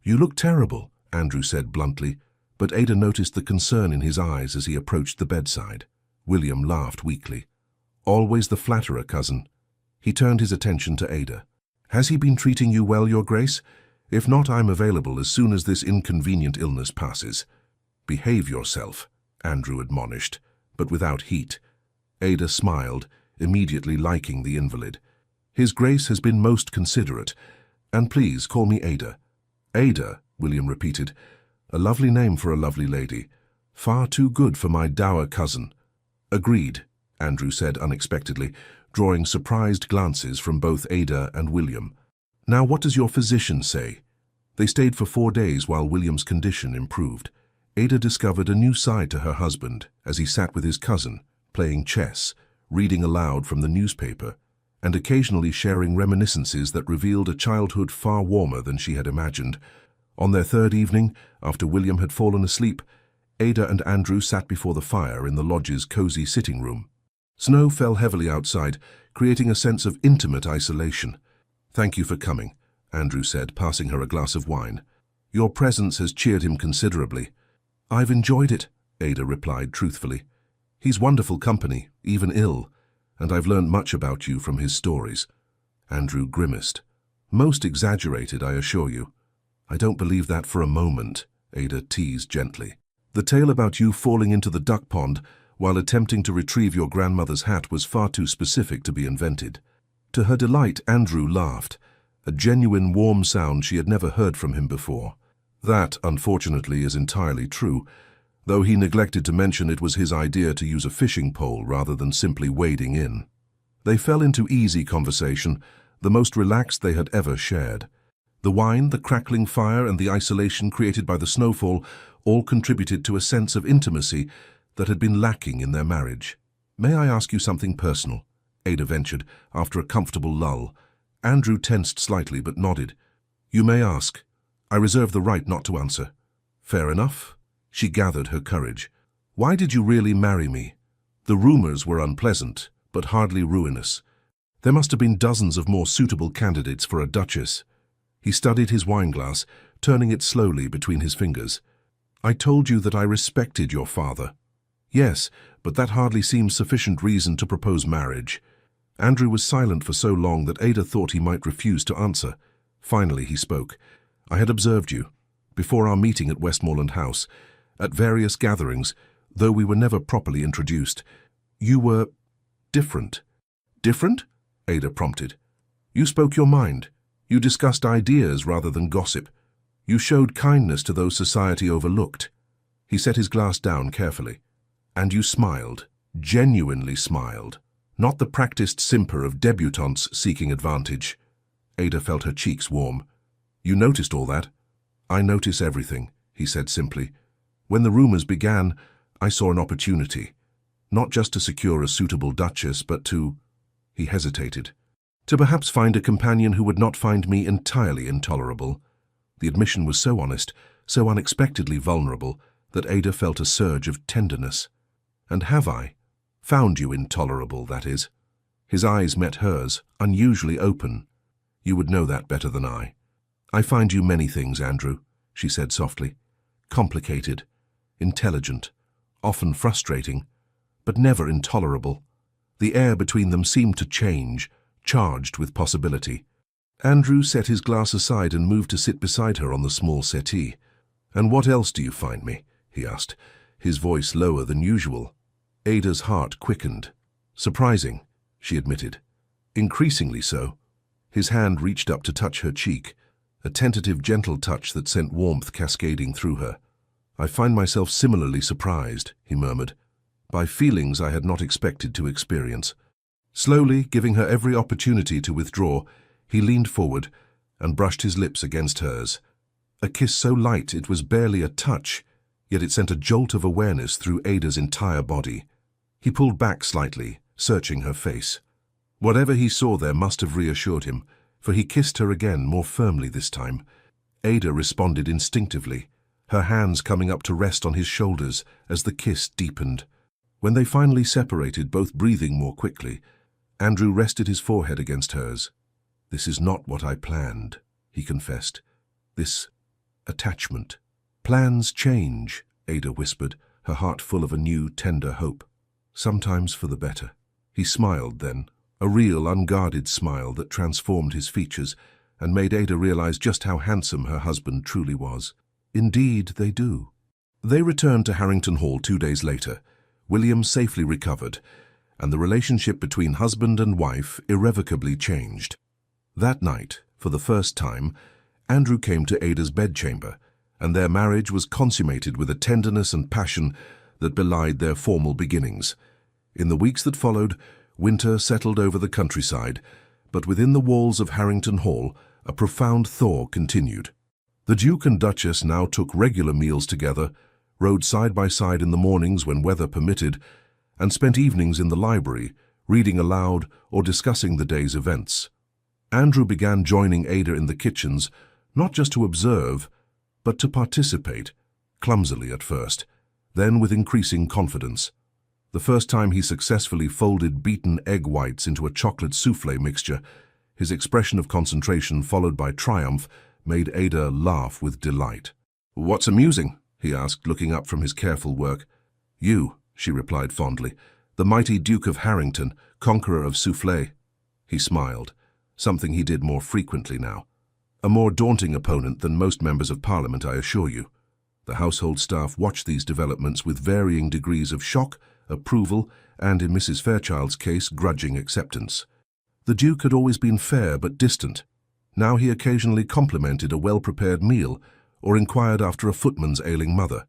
You look terrible, Andrew said bluntly, but Ada noticed the concern in his eyes as he approached the bedside. William laughed weakly. Always the flatterer, cousin. He turned his attention to Ada. Has he been treating you well, Your Grace? If not, I'm available as soon as this inconvenient illness passes. Behave yourself, Andrew admonished, but without heat. Ada smiled, immediately liking the invalid. His Grace has been most considerate, and please call me Ada. Ada, William repeated. A lovely name for a lovely lady. Far too good for my dour cousin. Agreed, Andrew said unexpectedly, drawing surprised glances from both Ada and William. Now what does your physician say? They stayed for 4 days while William's condition improved. Ada discovered a new side to her husband as he sat with his cousin, playing chess, reading aloud from the newspaper, and occasionally sharing reminiscences that revealed a childhood far warmer than she had imagined. On their 3rd evening, after William had fallen asleep, Ada and Andrew sat before the fire in the lodge's cozy sitting room. Snow fell heavily outside, creating a sense of intimate isolation. Thank you for coming, Andrew said, passing her a glass of wine. Your presence has cheered him considerably. I've enjoyed it, Ada replied truthfully. He's wonderful company, even ill, and I've learned much about you from his stories. Andrew grimaced. Most exaggerated, I assure you. I don't believe that for a moment, Ada teased gently. The tale about you falling into the duck pond while attempting to retrieve your grandmother's hat was far too specific to be invented. To her delight, Andrew laughed, a genuine warm sound she had never heard from him before. That, unfortunately, is entirely true, though he neglected to mention it was his idea to use a fishing pole rather than simply wading in. They fell into easy conversation, the most relaxed they had ever shared. The wine, the crackling fire, and the isolation created by the snowfall all contributed to a sense of intimacy that had been lacking in their marriage. May I ask you something personal? Ada ventured, after a comfortable lull. Andrew tensed slightly but nodded. You may ask. I reserve the right not to answer. Fair enough. She gathered her courage. Why did you really marry me? The rumors were unpleasant, but hardly ruinous. There must have been dozens of more suitable candidates for a duchess. He studied his wineglass, turning it slowly between his fingers. I told you that I respected your father. Yes, but that hardly seems sufficient reason to propose marriage. Andrew was silent for so long that Ada thought he might refuse to answer. Finally he spoke. I had observed you, before our meeting at Westmoreland House, at various gatherings, though we were never properly introduced. You were different. Different? Ada prompted. You spoke your mind. You discussed ideas rather than gossip. You showed kindness to those society overlooked. He set his glass down carefully. And you smiled, genuinely smiled, not the practiced simper of debutantes seeking advantage. Ada felt her cheeks warm. You noticed all that? I notice everything, he said simply. When the rumors began, I saw an opportunity, not just to secure a suitable duchess, but to... He hesitated. To perhaps find a companion who would not find me entirely intolerable. The admission was so honest, so unexpectedly vulnerable, that Ada felt a surge of tenderness. And have I? Found you intolerable, that is. His eyes met hers, unusually open. You would know that better than I. I find you many things, Andrew, she said softly. Complicated, intelligent, often frustrating, but never intolerable. The air between them seemed to change, charged with possibility. Andrew set his glass aside and moved to sit beside her on the small settee. And what else do you find me? He asked, his voice lower than usual. Ada's heart quickened. Surprising, she admitted. Increasingly so. His hand reached up to touch her cheek, a tentative, gentle touch that sent warmth cascading through her. I find myself similarly surprised, he murmured, by feelings I had not expected to experience. Slowly, giving her every opportunity to withdraw, he leaned forward and brushed his lips against hers. A kiss so light it was barely a touch, yet it sent a jolt of awareness through Ada's entire body. He pulled back slightly, searching her face. Whatever he saw there must have reassured him, for he kissed her again, more firmly this time. Ada responded instinctively, her hands coming up to rest on his shoulders as the kiss deepened. When they finally separated, both breathing more quickly, Andrew rested his forehead against hers. "This is not what I planned," he confessed. "This attachment." "Plans change," Ada whispered, her heart full of a new, tender hope. "Sometimes for the better." He smiled then, a real, unguarded smile that transformed his features and made Ada realize just how handsome her husband truly was. "Indeed, they do." They returned to Harrington Hall 2 days later, William safely recovered, and the relationship between husband and wife irrevocably changed. That night, for the first time, Andrew came to Ada's bedchamber, and their marriage was consummated with a tenderness and passion that belied their formal beginnings. In the weeks that followed, winter settled over the countryside, but within the walls of Harrington Hall, a profound thaw continued. The Duke and Duchess now took regular meals together, rode side by side in the mornings when weather permitted, and spent evenings in the library, reading aloud or discussing the day's events. Andrew began joining Ada in the kitchens, not just to observe, but to participate, clumsily at first, then with increasing confidence. The first time he successfully folded beaten egg whites into a chocolate soufflé mixture, his expression of concentration followed by triumph made Ada laugh with delight. "What's amusing?" he asked, looking up from his careful work. "You," she replied fondly, "the mighty Duke of Harrington, conqueror of soufflé." He smiled, something he did more frequently now. "A more daunting opponent than most members of Parliament, I assure you." The household staff watched these developments with varying degrees of shock, approval, and, in Mrs. Fairchild's case, grudging acceptance. The Duke had always been fair but distant. Now he occasionally complimented a well-prepared meal or inquired after a footman's ailing mother.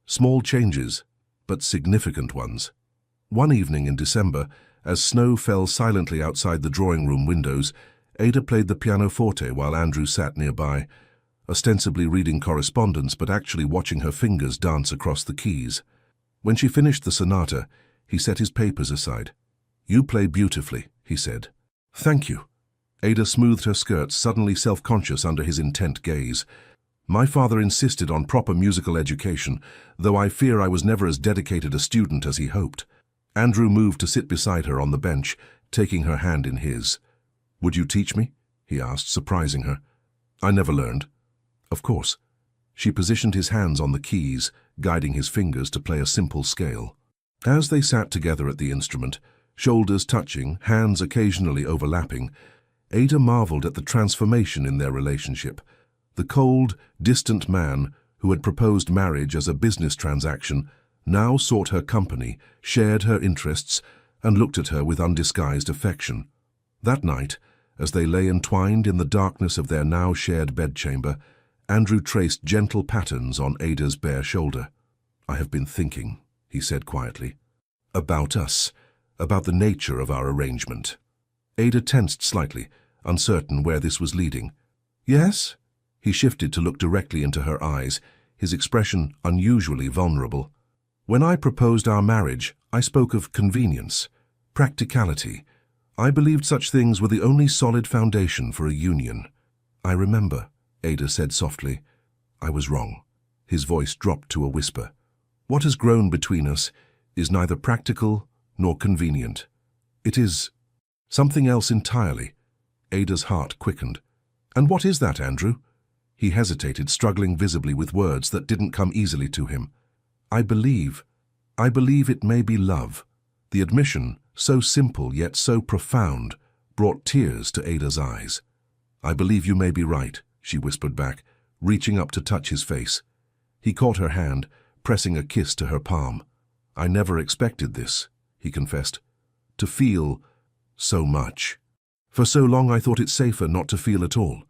Small changes, but significant ones. One evening in December, as snow fell silently outside the drawing-room windows, Ada played the pianoforte while Andrew sat nearby, ostensibly reading correspondence but actually watching her fingers dance across the keys. When she finished the sonata, he set his papers aside. "You play beautifully," he said. "Thank you." Ada smoothed her skirts, suddenly self-conscious under his intent gaze. "My father insisted on proper musical education, though I fear I was never as dedicated a student as he hoped." Andrew moved to sit beside her on the bench, taking her hand in his. "Would you teach me?" he asked, surprising her. "I never learned." "Of course." She positioned his hands on the keys, guiding his fingers to play a simple scale. As they sat together at the instrument, shoulders touching, hands occasionally overlapping, Ada marveled at the transformation in their relationship. The cold, distant man who had proposed marriage as a business transaction now sought her company, shared her interests, and looked at her with undisguised affection. That night, as they lay entwined in the darkness of their now shared bedchamber, Andrew traced gentle patterns on Ada's bare shoulder. "I have been thinking," he said quietly, "about us, about the nature of our arrangement." Ada tensed slightly, uncertain where this was leading. "Yes?" He shifted to look directly into her eyes, his expression unusually vulnerable. "When I proposed our marriage, I spoke of convenience, practicality. I believed such things were the only solid foundation for a union." "I remember," Ada said softly. "I was wrong." His voice dropped to a whisper. "What has grown between us is neither practical nor convenient. It is something else entirely." Ada's heart quickened. "And what is that, Andrew?" He hesitated, struggling visibly with words that didn't come easily to him. I believe it may be love." The admission, so simple yet so profound, brought tears to Ada's eyes. "I believe you may be right," she whispered back, reaching up to touch his face. He caught her hand, pressing a kiss to her palm. "I never expected this," he confessed. "To feel so much. For so long I thought it safer not to feel at all.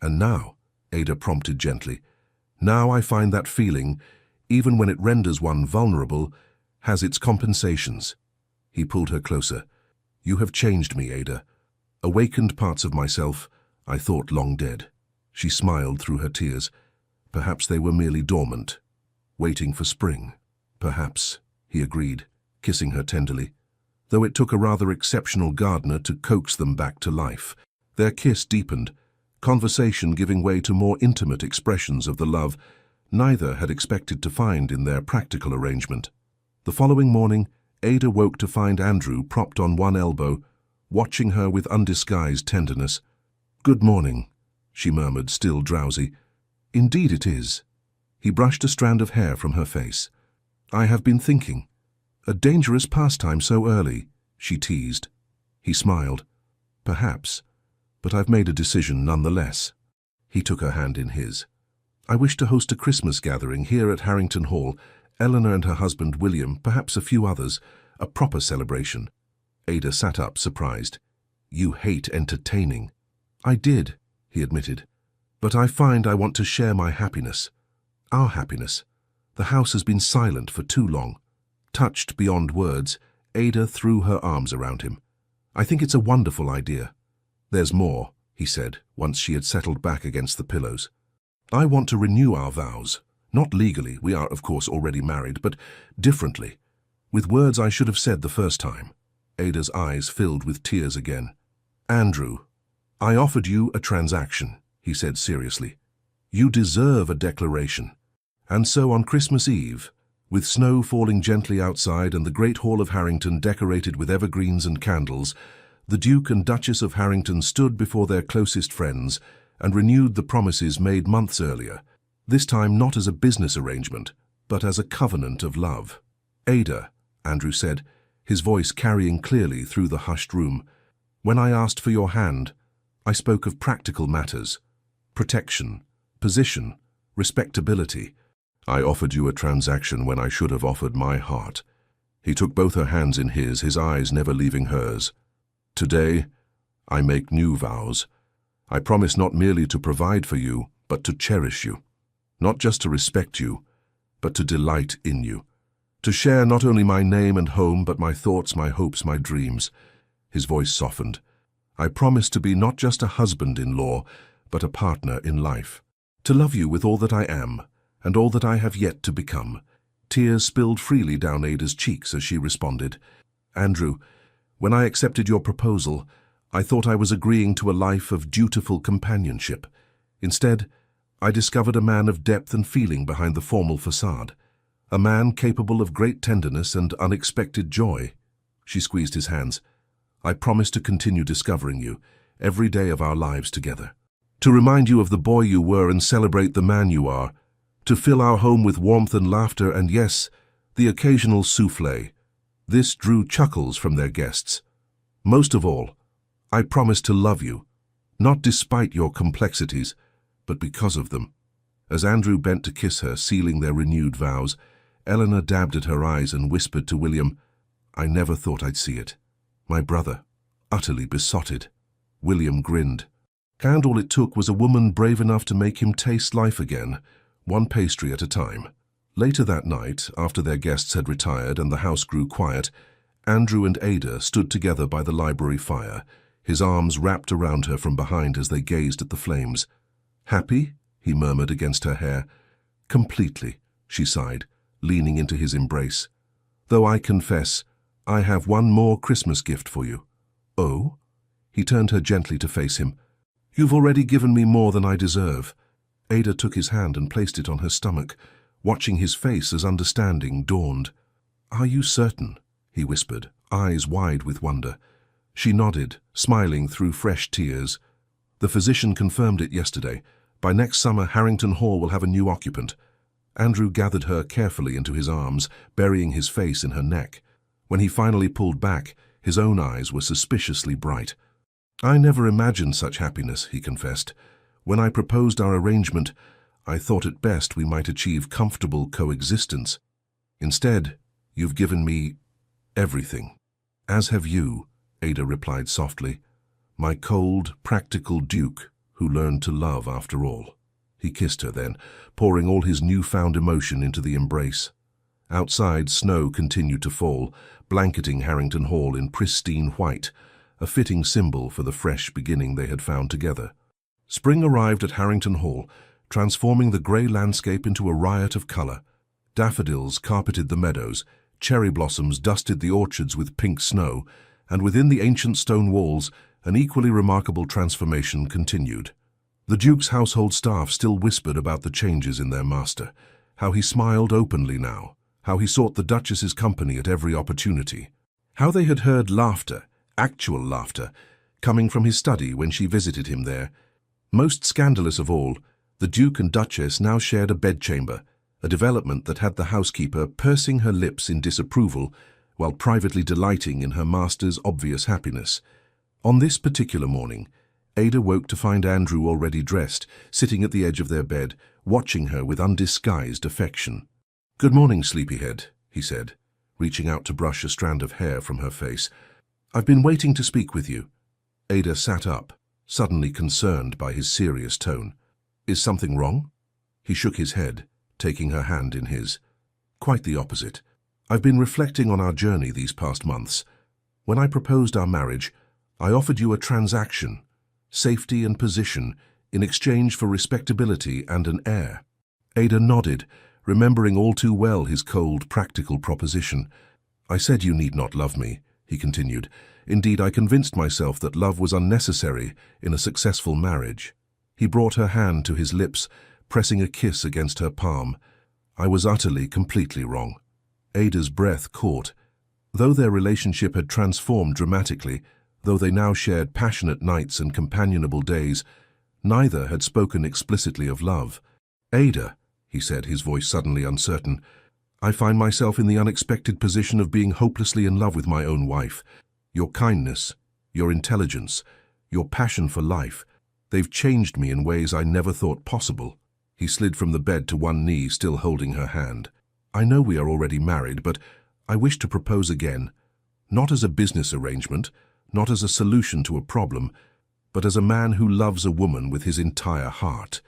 And now," Ada prompted gently, "now I find that feeling, even when it renders one vulnerable, has its compensations." He pulled her closer. "You have changed me, Ada. Awakened parts of myself I thought long dead." She smiled through her tears. Perhaps they were merely dormant, waiting for spring. "Perhaps," he agreed, kissing her tenderly, though it took a rather exceptional gardener to coax them back to life. Their kiss deepened, conversation giving way to more intimate expressions of the love neither had expected to find in their practical arrangement. The following morning, Ada woke to find Andrew propped on one elbow, watching her with undisguised tenderness. "Good morning," she murmured, still drowsy. "Indeed it is." He brushed a strand of hair from her face. "I have been thinking. A dangerous pastime so early," she teased. He smiled. "Perhaps, but I've made a decision nonetheless." He took her hand in his. "I wish to host a Christmas gathering here at Harrington Hall, Eleanor and her husband William, perhaps a few others, a proper celebration." Ada sat up, surprised. "You hate entertaining." "I did," he admitted. "But I find I want to share my happiness. Our happiness. The house has been silent for too long." Touched beyond words, Ada threw her arms around him. "I think it's a wonderful idea." "There's more," he said, once she had settled back against the pillows. "I want to renew our vows. Not legally, we are of course already married, but differently. With words I should have said the first time." Ada's eyes filled with tears again. "Andrew, I offered you a transaction," he said seriously. "You deserve a declaration." And so on Christmas Eve, with snow falling gently outside and the great hall of Harrington decorated with evergreens and candles, the Duke and Duchess of Harrington stood before their closest friends and renewed the promises made months earlier, this time not as a business arrangement, but as a covenant of love. "Ada," Andrew said, his voice carrying clearly through the hushed room, "when I asked for your hand, I spoke of practical matters, protection, position, respectability. I offered you a transaction when I should have offered my heart." He took both her hands in his eyes never leaving hers. "Today, I make new vows. I promise not merely to provide for you, but to cherish you. Not just to respect you, but to delight in you. To share not only my name and home, but my thoughts, my hopes, my dreams." His voice softened. "I promise to be not just a husband-in-law, but a partner in life. To love you with all that I am, and all that I have yet to become." Tears spilled freely down Ada's cheeks as she responded. "Andrew, when I accepted your proposal, I thought I was agreeing to a life of dutiful companionship. Instead, I discovered a man of depth and feeling behind the formal facade. A man capable of great tenderness and unexpected joy." She squeezed his hands. "I promise to continue discovering you, every day of our lives together. To remind you of the boy you were and celebrate the man you are. To fill our home with warmth and laughter and, yes, the occasional soufflé." This drew chuckles from their guests. "Most of all, I promise to love you, not despite your complexities, but because of them." As Andrew bent to kiss her, sealing their renewed vows, Eleanor dabbed at her eyes and whispered to William, "I never thought I'd see it. My brother, utterly besotted." William grinned. And all it took was a woman brave enough to make him taste life again, one pastry at a time. Later that night, after their guests had retired and the house grew quiet, Andrew and Ada stood together by the library fire, his arms wrapped around her from behind as they gazed at the flames. "Happy?" he murmured against her hair. "Completely," she sighed, leaning into his embrace. "Though I confess, I have one more Christmas gift for you." "Oh?" He turned her gently to face him. "You've already given me more than I deserve." Ada took his hand and placed it on her stomach, watching his face as understanding dawned. "Are you certain?" he whispered, eyes wide with wonder. She nodded, smiling through fresh tears. "The physician confirmed it yesterday. By next summer, Harrington Hall will have a new occupant." Andrew gathered her carefully into his arms, burying his face in her neck. When he finally pulled back, his own eyes were suspiciously bright. "I never imagined such happiness," he confessed. "When I proposed our arrangement, I thought at best we might achieve comfortable coexistence. Instead, You've given me everything. As have you, Ada replied softly. My cold, practical duke who learned to love after all. He kissed her then, pouring all his newfound emotion into the embrace. Outside, snow continued to fall, blanketing Harrington Hall in pristine white, a fitting symbol for the fresh beginning they had found together. Spring arrived at Harrington Hall, transforming the grey landscape into a riot of colour. Daffodils carpeted the meadows, cherry blossoms dusted the orchards with pink snow, and within the ancient stone walls, an equally remarkable transformation continued. The Duke's household staff still whispered about the changes in their master, how he smiled openly now, how he sought the Duchess's company at every opportunity, how they had heard laughter, actual laughter, coming from his study when she visited him there. Most scandalous of all, the Duke and Duchess now shared a bedchamber, a development that had the housekeeper pursing her lips in disapproval while privately delighting in her master's obvious happiness. On this particular morning, Ada woke to find Andrew already dressed, sitting at the edge of their bed, watching her with undisguised affection. "Good morning, sleepyhead," he said, reaching out to brush a strand of hair from her face. "I've been waiting to speak with you." Ada sat up, suddenly concerned by his serious tone. "Is something wrong?" He shook his head, taking her hand in his. "Quite the opposite. I've been reflecting on our journey these past months. When I proposed our marriage, I offered you a transaction, safety and position, in exchange for respectability and an heir." Ada nodded, remembering all too well his cold, practical proposition. "I said you need not love me," he continued. "Indeed, I convinced myself that love was unnecessary in a successful marriage." He brought her hand to his lips, pressing a kiss against her palm. "I was utterly, completely wrong." Ada's breath caught. Though their relationship had transformed dramatically, though they now shared passionate nights and companionable days, neither had spoken explicitly of love. "Ada," he said, his voice suddenly uncertain, "I find myself in the unexpected position of being hopelessly in love with my own wife. Your kindness, your intelligence, your passion for life, they've changed me in ways I never thought possible." He slid from the bed to one knee, still holding her hand. "I know we are already married, but I wish to propose again, not as a business arrangement, not as a solution to a problem, but as a man who loves a woman with his entire heart."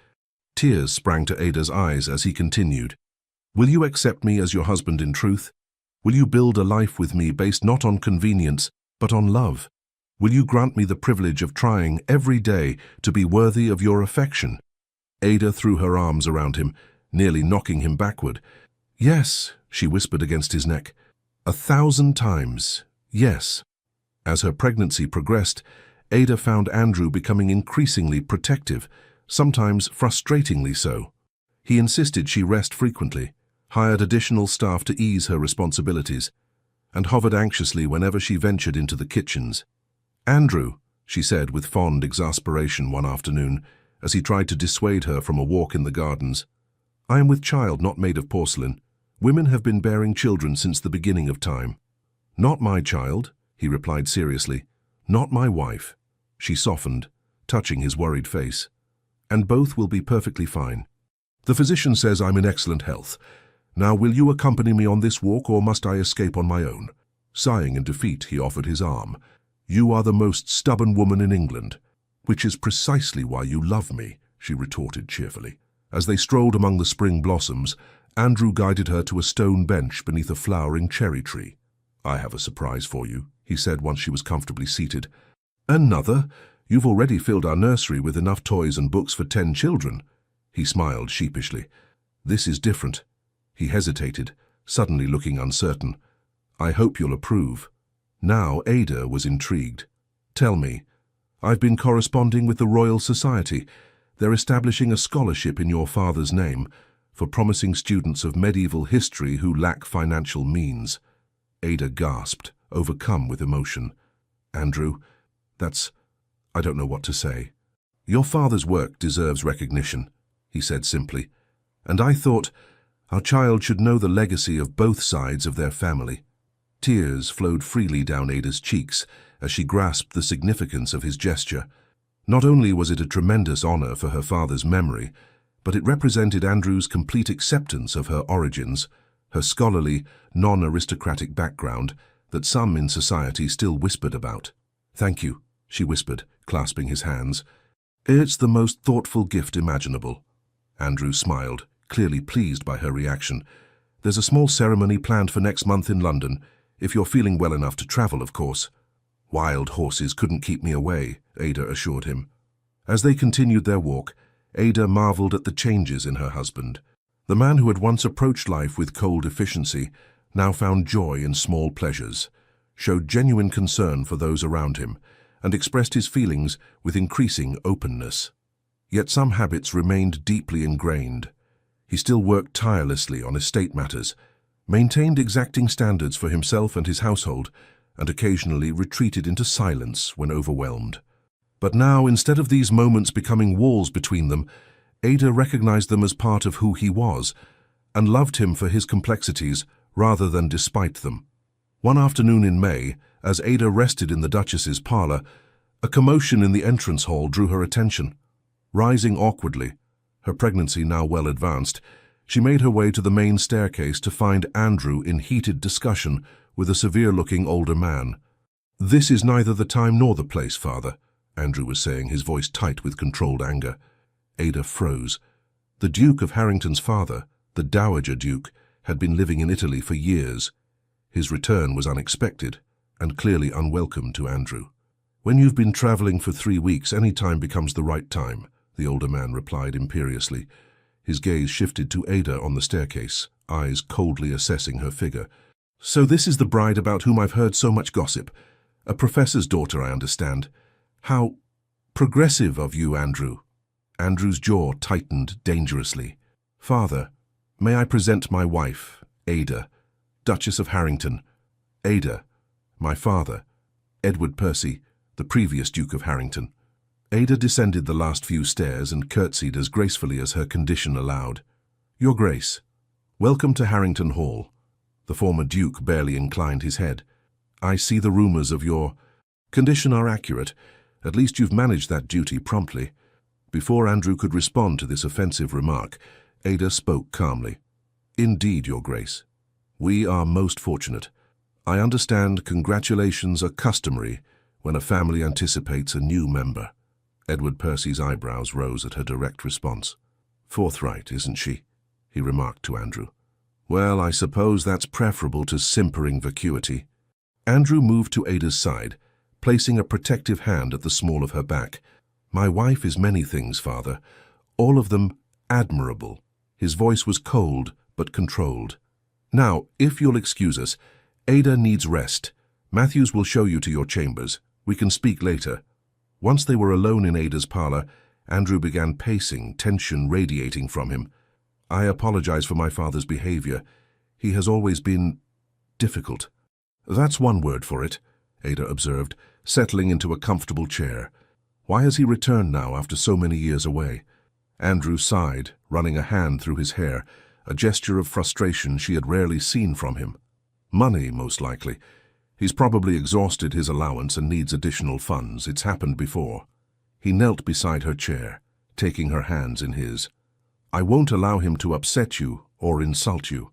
Tears sprang to Ada's eyes as he continued. "Will you accept me as your husband in truth? Will you build a life with me based not on convenience, but on love? Will you grant me the privilege of trying every day to be worthy of your affection?" Ada threw her arms around him, nearly knocking him backward. "Yes," she whispered against his neck. "1,000 times, yes." As her pregnancy progressed, Ada found Andrew becoming increasingly protective, sometimes frustratingly so. He insisted she rest frequently, hired additional staff to ease her responsibilities, and hovered anxiously whenever she ventured into the kitchens. "Andrew," she said with fond exasperation one afternoon, as he tried to dissuade her from a walk in the gardens, "I am with child not made of porcelain. Women have been bearing children since the beginning of time." "Not my child," he replied seriously. "Not my wife." She softened, touching his worried face. "And both will be perfectly fine. The physician says I'm in excellent health. Now will you accompany me on this walk, or must I escape on my own?" Sighing in defeat, he offered his arm. "You are the most stubborn woman in England." "Which is precisely why you love me," she retorted cheerfully. As they strolled among the spring blossoms, Andrew guided her to a stone bench beneath a flowering cherry tree. "I have a surprise for you," he said once she was comfortably seated. "Another? You've already filled our nursery with enough toys and books for 10 children. He smiled sheepishly. "This is different." He hesitated, suddenly looking uncertain. "I hope you'll approve." Now Ada was intrigued. "Tell me." "I've been corresponding with the Royal Society. They're establishing a scholarship in your father's name for promising students of medieval history who lack financial means." Ada gasped, overcome with emotion. "Andrew, I don't know what to say." "Your father's work deserves recognition," he said simply. "And I thought our child should know the legacy of both sides of their family." Tears flowed freely down Ada's cheeks as she grasped the significance of his gesture. Not only was it a tremendous honor for her father's memory, but it represented Andrew's complete acceptance of her origins, her scholarly, non-aristocratic background that some in society still whispered about. "Thank you," she whispered, clasping his hands. "It's the most thoughtful gift imaginable." Andrew smiled, clearly pleased by her reaction. "There's a small ceremony planned for next month in London, if you're feeling well enough to travel, of course." "Wild horses couldn't keep me away," Ada assured him. As they continued their walk, Ada marveled at the changes in her husband. The man who had once approached life with cold efficiency now found joy in small pleasures, showed genuine concern for those around him, and expressed his feelings with increasing openness. Yet some habits remained deeply ingrained. He still worked tirelessly on estate matters, maintained exacting standards for himself and his household, and occasionally retreated into silence when overwhelmed. But now, instead of these moments becoming walls between them, Ada recognized them as part of who he was, and loved him for his complexities rather than despite them. One afternoon in May, as Ada rested in the Duchess's parlor, a commotion in the entrance hall drew her attention. Rising awkwardly, her pregnancy now well advanced, she made her way to the main staircase to find Andrew in heated discussion with a severe-looking older man. "This is neither the time nor the place, Father," Andrew was saying, his voice tight with controlled anger. Ada froze. The Duke of Harrington's father, the Dowager Duke, had been living in Italy for years. His return was unexpected and clearly unwelcome to Andrew. "When you've been traveling for 3 weeks, any time becomes the right time," the older man replied imperiously. His gaze shifted to Ada on the staircase, eyes coldly assessing her figure. "So this is the bride about whom I've heard so much gossip. A professor's daughter, I understand. How progressive of you, Andrew." Andrew's jaw tightened dangerously. "Father, may I present my wife, Ada, Duchess of Harrington. Ada, my father, Edward Percy, the previous Duke of Harrington." Ada descended the last few stairs and curtsied as gracefully as her condition allowed. "Your Grace, welcome to Harrington Hall." The former Duke barely inclined his head. "I see the rumors of your condition are accurate. At least you've managed that duty promptly." Before Andrew could respond to this offensive remark, Ada spoke calmly. "Indeed, Your Grace. We are most fortunate. I understand congratulations are customary when a family anticipates a new member." Edward Percy's eyebrows rose at her direct response. "Forthright, isn't she?" he remarked to Andrew. "Well, I suppose that's preferable to simpering vacuity." Andrew moved to Ada's side, placing a protective hand at the small of her back. "My wife is many things, Father, all of them admirable." His voice was cold but controlled. "Now, if you'll excuse us, Ada needs rest. Matthews will show you to your chambers. We can speak later." Once they were alone in Ada's parlor, Andrew began pacing, tension radiating from him. "I apologize for my father's behavior. He has always been difficult." "That's one word for it," Ada observed, settling into a comfortable chair. "Why has he returned now after so many years away?" Andrew sighed, running a hand through his hair, a gesture of frustration she had rarely seen from him. "Money, most likely. He's probably exhausted his allowance and needs additional funds. It's happened before." He knelt beside her chair, taking her hands in his. "I won't allow him to upset you or insult you.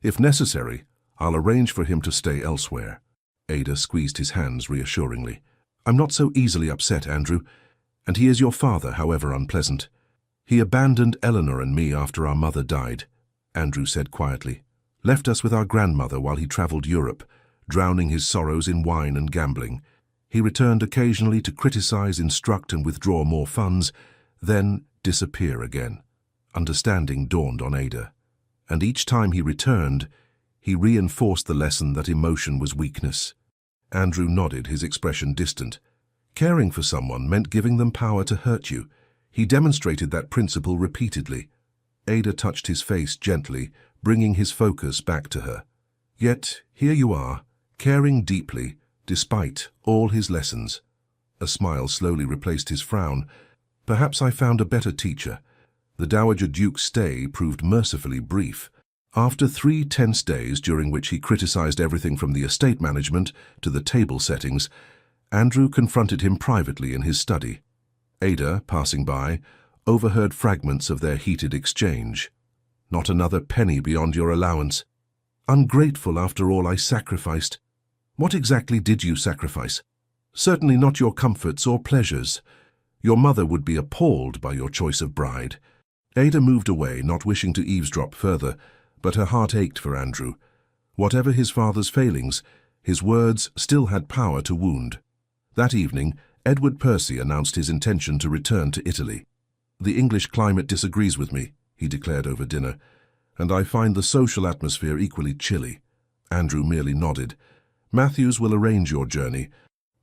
If necessary, I'll arrange for him to stay elsewhere." Ada squeezed his hands reassuringly. "I'm not so easily upset, Andrew, and he is your father, however unpleasant. He abandoned Eleanor and me after our mother died," Andrew said quietly. "Left us with our grandmother while he traveled Europe, drowning his sorrows in wine and gambling. He returned occasionally to criticize, instruct, and withdraw more funds, then disappear again." Understanding dawned on Ada. And each time he returned, he reinforced the lesson that emotion was weakness. Andrew nodded, his expression distant. Caring for someone meant giving them power to hurt you. He demonstrated that principle repeatedly. Ada touched his face gently, bringing his focus back to her. "Yet here you are, caring deeply, despite all his lessons." A smile slowly replaced his frown. "Perhaps I found a better teacher." The Dowager Duke's stay proved mercifully brief. After 3 tense days during which he criticized everything from the estate management to the table settings, Andrew confronted him privately in his study. Ada, passing by, overheard fragments of their heated exchange. "Not another penny beyond your allowance." Ungrateful after all I sacrificed. What exactly did you sacrifice? Certainly not your comforts or pleasures. Your mother would be appalled by your choice of bride. Ada moved away, not wishing to eavesdrop further, but her heart ached for Andrew. Whatever his father's failings, his words still had power to wound. That evening, Edward Percy announced his intention to return to Italy. "The English climate disagrees with me," he declared over dinner, "and I find the social atmosphere equally chilly." Andrew merely nodded. "Matthews will arrange your journey."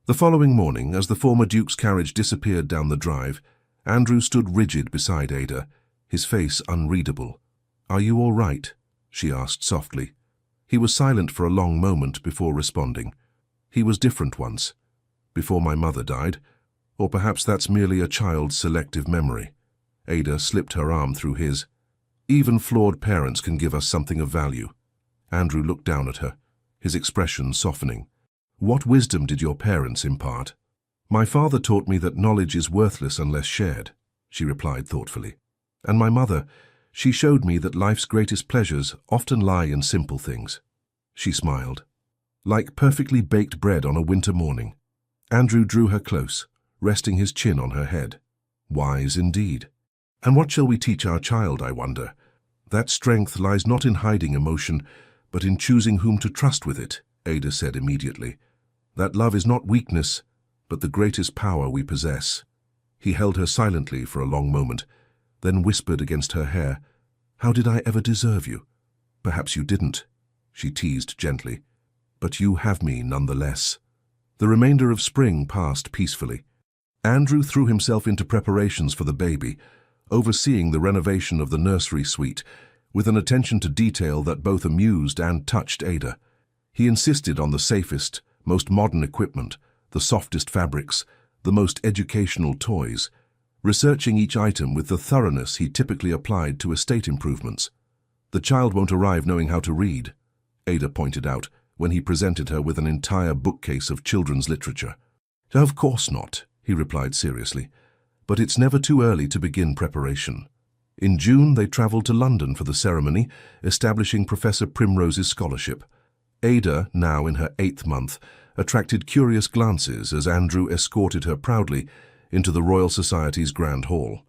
The following morning, as the former Duke's carriage disappeared down the drive, Andrew stood rigid beside Ada, his face unreadable. "Are you all right?" she asked softly. He was silent for a long moment before responding. "He was different once, before my mother died, or perhaps that's merely a child's selective memory." Ada slipped her arm through his. "Even flawed parents can give us something of value." Andrew looked down at her, his expression softening. "What wisdom did your parents impart?" "My father taught me that knowledge is worthless unless shared," she replied thoughtfully. "And my mother, she showed me that life's greatest pleasures often lie in simple things." She smiled. "Like perfectly baked bread on a winter morning." Andrew drew her close, resting his chin on her head. "Wise indeed. And what shall we teach our child, I wonder? That strength lies not in hiding emotion, but in choosing whom to trust with it," Ada said immediately. "That love is not weakness, but the greatest power we possess." He held her silently for a long moment, then whispered against her hair, "How did I ever deserve you?" "Perhaps you didn't," she teased gently, "but you have me nonetheless." The remainder of spring passed peacefully. Andrew threw himself into preparations for the baby, overseeing the renovation of the nursery suite, with an attention to detail that both amused and touched Ada. He insisted on the safest, most modern equipment, the softest fabrics, the most educational toys, researching each item with the thoroughness he typically applied to estate improvements. "The child won't arrive knowing how to read," Ada pointed out when he presented her with an entire bookcase of children's literature. "Of course not," he replied seriously, "but it's never too early to begin preparation." In June, they traveled to London for the ceremony, establishing Professor Primrose's scholarship. Ada, now in her 8th month, attracted curious glances as Andrew escorted her proudly into the Royal Society's Grand Hall.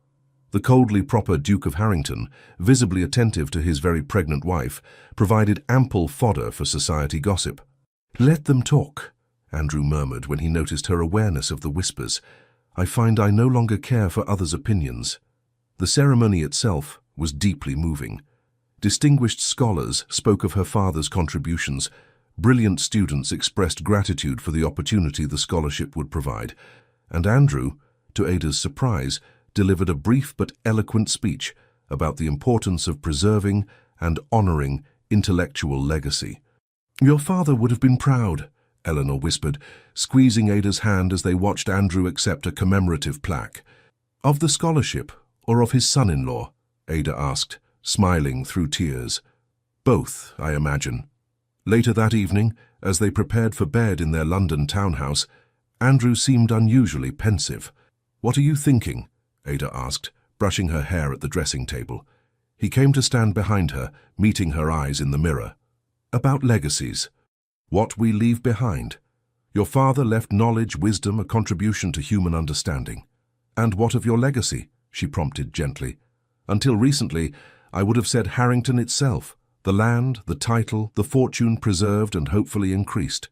The coldly proper Duke of Harrington, visibly attentive to his very pregnant wife, provided ample fodder for society gossip. "Let them talk," Andrew murmured when he noticed her awareness of the whispers. "I find I no longer care for others' opinions." The ceremony itself was deeply moving. Distinguished scholars spoke of her father's contributions. Brilliant students expressed gratitude for the opportunity the scholarship would provide. And Andrew, to Ada's surprise, delivered a brief but eloquent speech about the importance of preserving and honoring intellectual legacy. "Your father would have been proud," Eleanor whispered, squeezing Ada's hand as they watched Andrew accept a commemorative plaque. "Of the scholarship, or of his son-in-law?" Ada asked, smiling through tears. "Both, I imagine." Later that evening, as they prepared for bed in their London townhouse, Andrew seemed unusually pensive. "What are you thinking?" Ada asked, brushing her hair at the dressing table. He came to stand behind her, meeting her eyes in the mirror. "About legacies. What we leave behind. Your father left knowledge, wisdom, a contribution to human understanding." "And what of your legacy?" she prompted gently. "Until recently, I would have said Harrington itself, the land, the title, the fortune preserved and hopefully increased."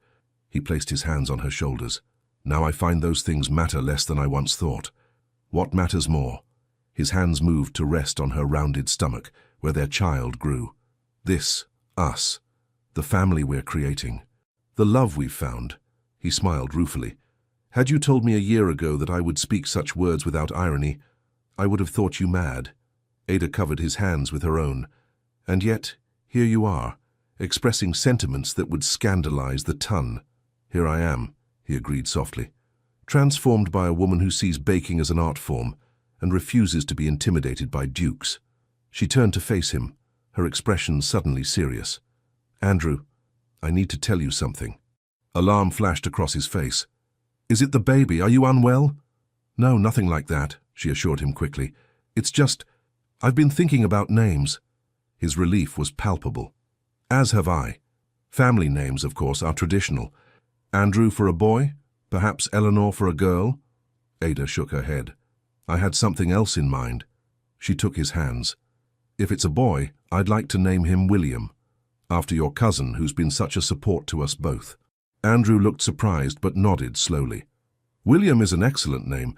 He placed his hands on her shoulders. "Now I find those things matter less than I once thought." "What matters more?" His hands moved to rest on her rounded stomach, where their child grew. "This, us, the family we're creating, the love we've found." He smiled ruefully. "Had you told me a year ago that I would speak such words without irony, I would have thought you mad." Ada covered his hands with her own. "And yet, here you are, expressing sentiments that would scandalize the ton." "Here I am," he agreed softly, "transformed by a woman who sees baking as an art form and refuses to be intimidated by dukes." She turned to face him, her expression suddenly serious. "Andrew, I need to tell you something." Alarm flashed across his face. "Is it the baby? Are you unwell?" "No, nothing like that," she assured him quickly. "It's just, I've been thinking about names." His relief was palpable. As have I. Family names, of course, are traditional. Andrew for a boy? Perhaps Eleanor for a girl? Ada shook her head. I had something else in mind. She took his hands. If it's a boy, I'd like to name him William, after your cousin who's been such a support to us both. Andrew looked surprised but nodded slowly. William is an excellent name,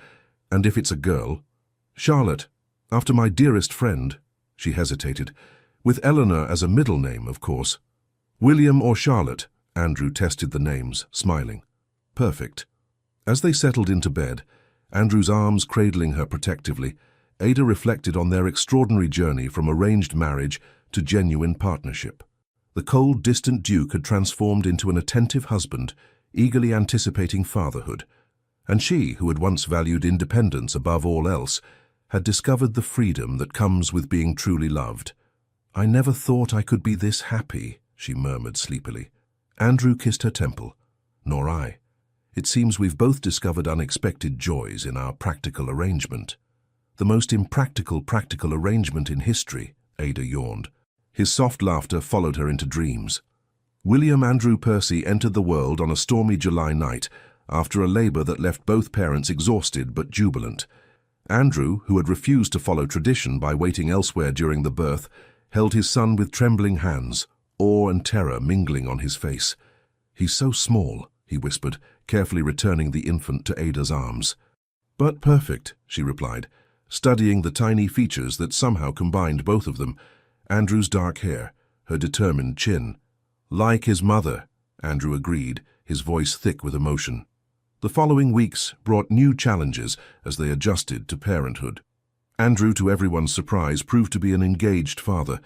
and if it's a girl, Charlotte, after my dearest friend. She hesitated. With Eleanor as a middle name, of course. William or Charlotte? Andrew tested the names, smiling. Perfect. As they settled into bed, Andrew's arms cradling her protectively, Ada reflected on their extraordinary journey from arranged marriage to genuine partnership. The cold, distant Duke had transformed into an attentive husband, eagerly anticipating fatherhood. And she, who had once valued independence above all else, had discovered the freedom that comes with being truly loved. I never thought I could be this happy, she murmured sleepily. Andrew kissed her temple. Nor I. It seems we've both discovered unexpected joys in our practical arrangement. The most impractical practical arrangement in history, Ada yawned. His soft laughter followed her into dreams. William Andrew Percy entered the world on a stormy July night, after a labor that left both parents exhausted but jubilant. Andrew, who had refused to follow tradition by waiting elsewhere during the birth, held his son with trembling hands, awe and terror mingling on his face. He's so small, he whispered, carefully returning the infant to Ada's arms. But perfect, she replied, studying the tiny features that somehow combined both of them. Andrew's dark hair, her determined chin. Like his mother, Andrew agreed, his voice thick with emotion. The following weeks brought new challenges as they adjusted to parenthood. Andrew, to everyone's surprise, proved to be an engaged father,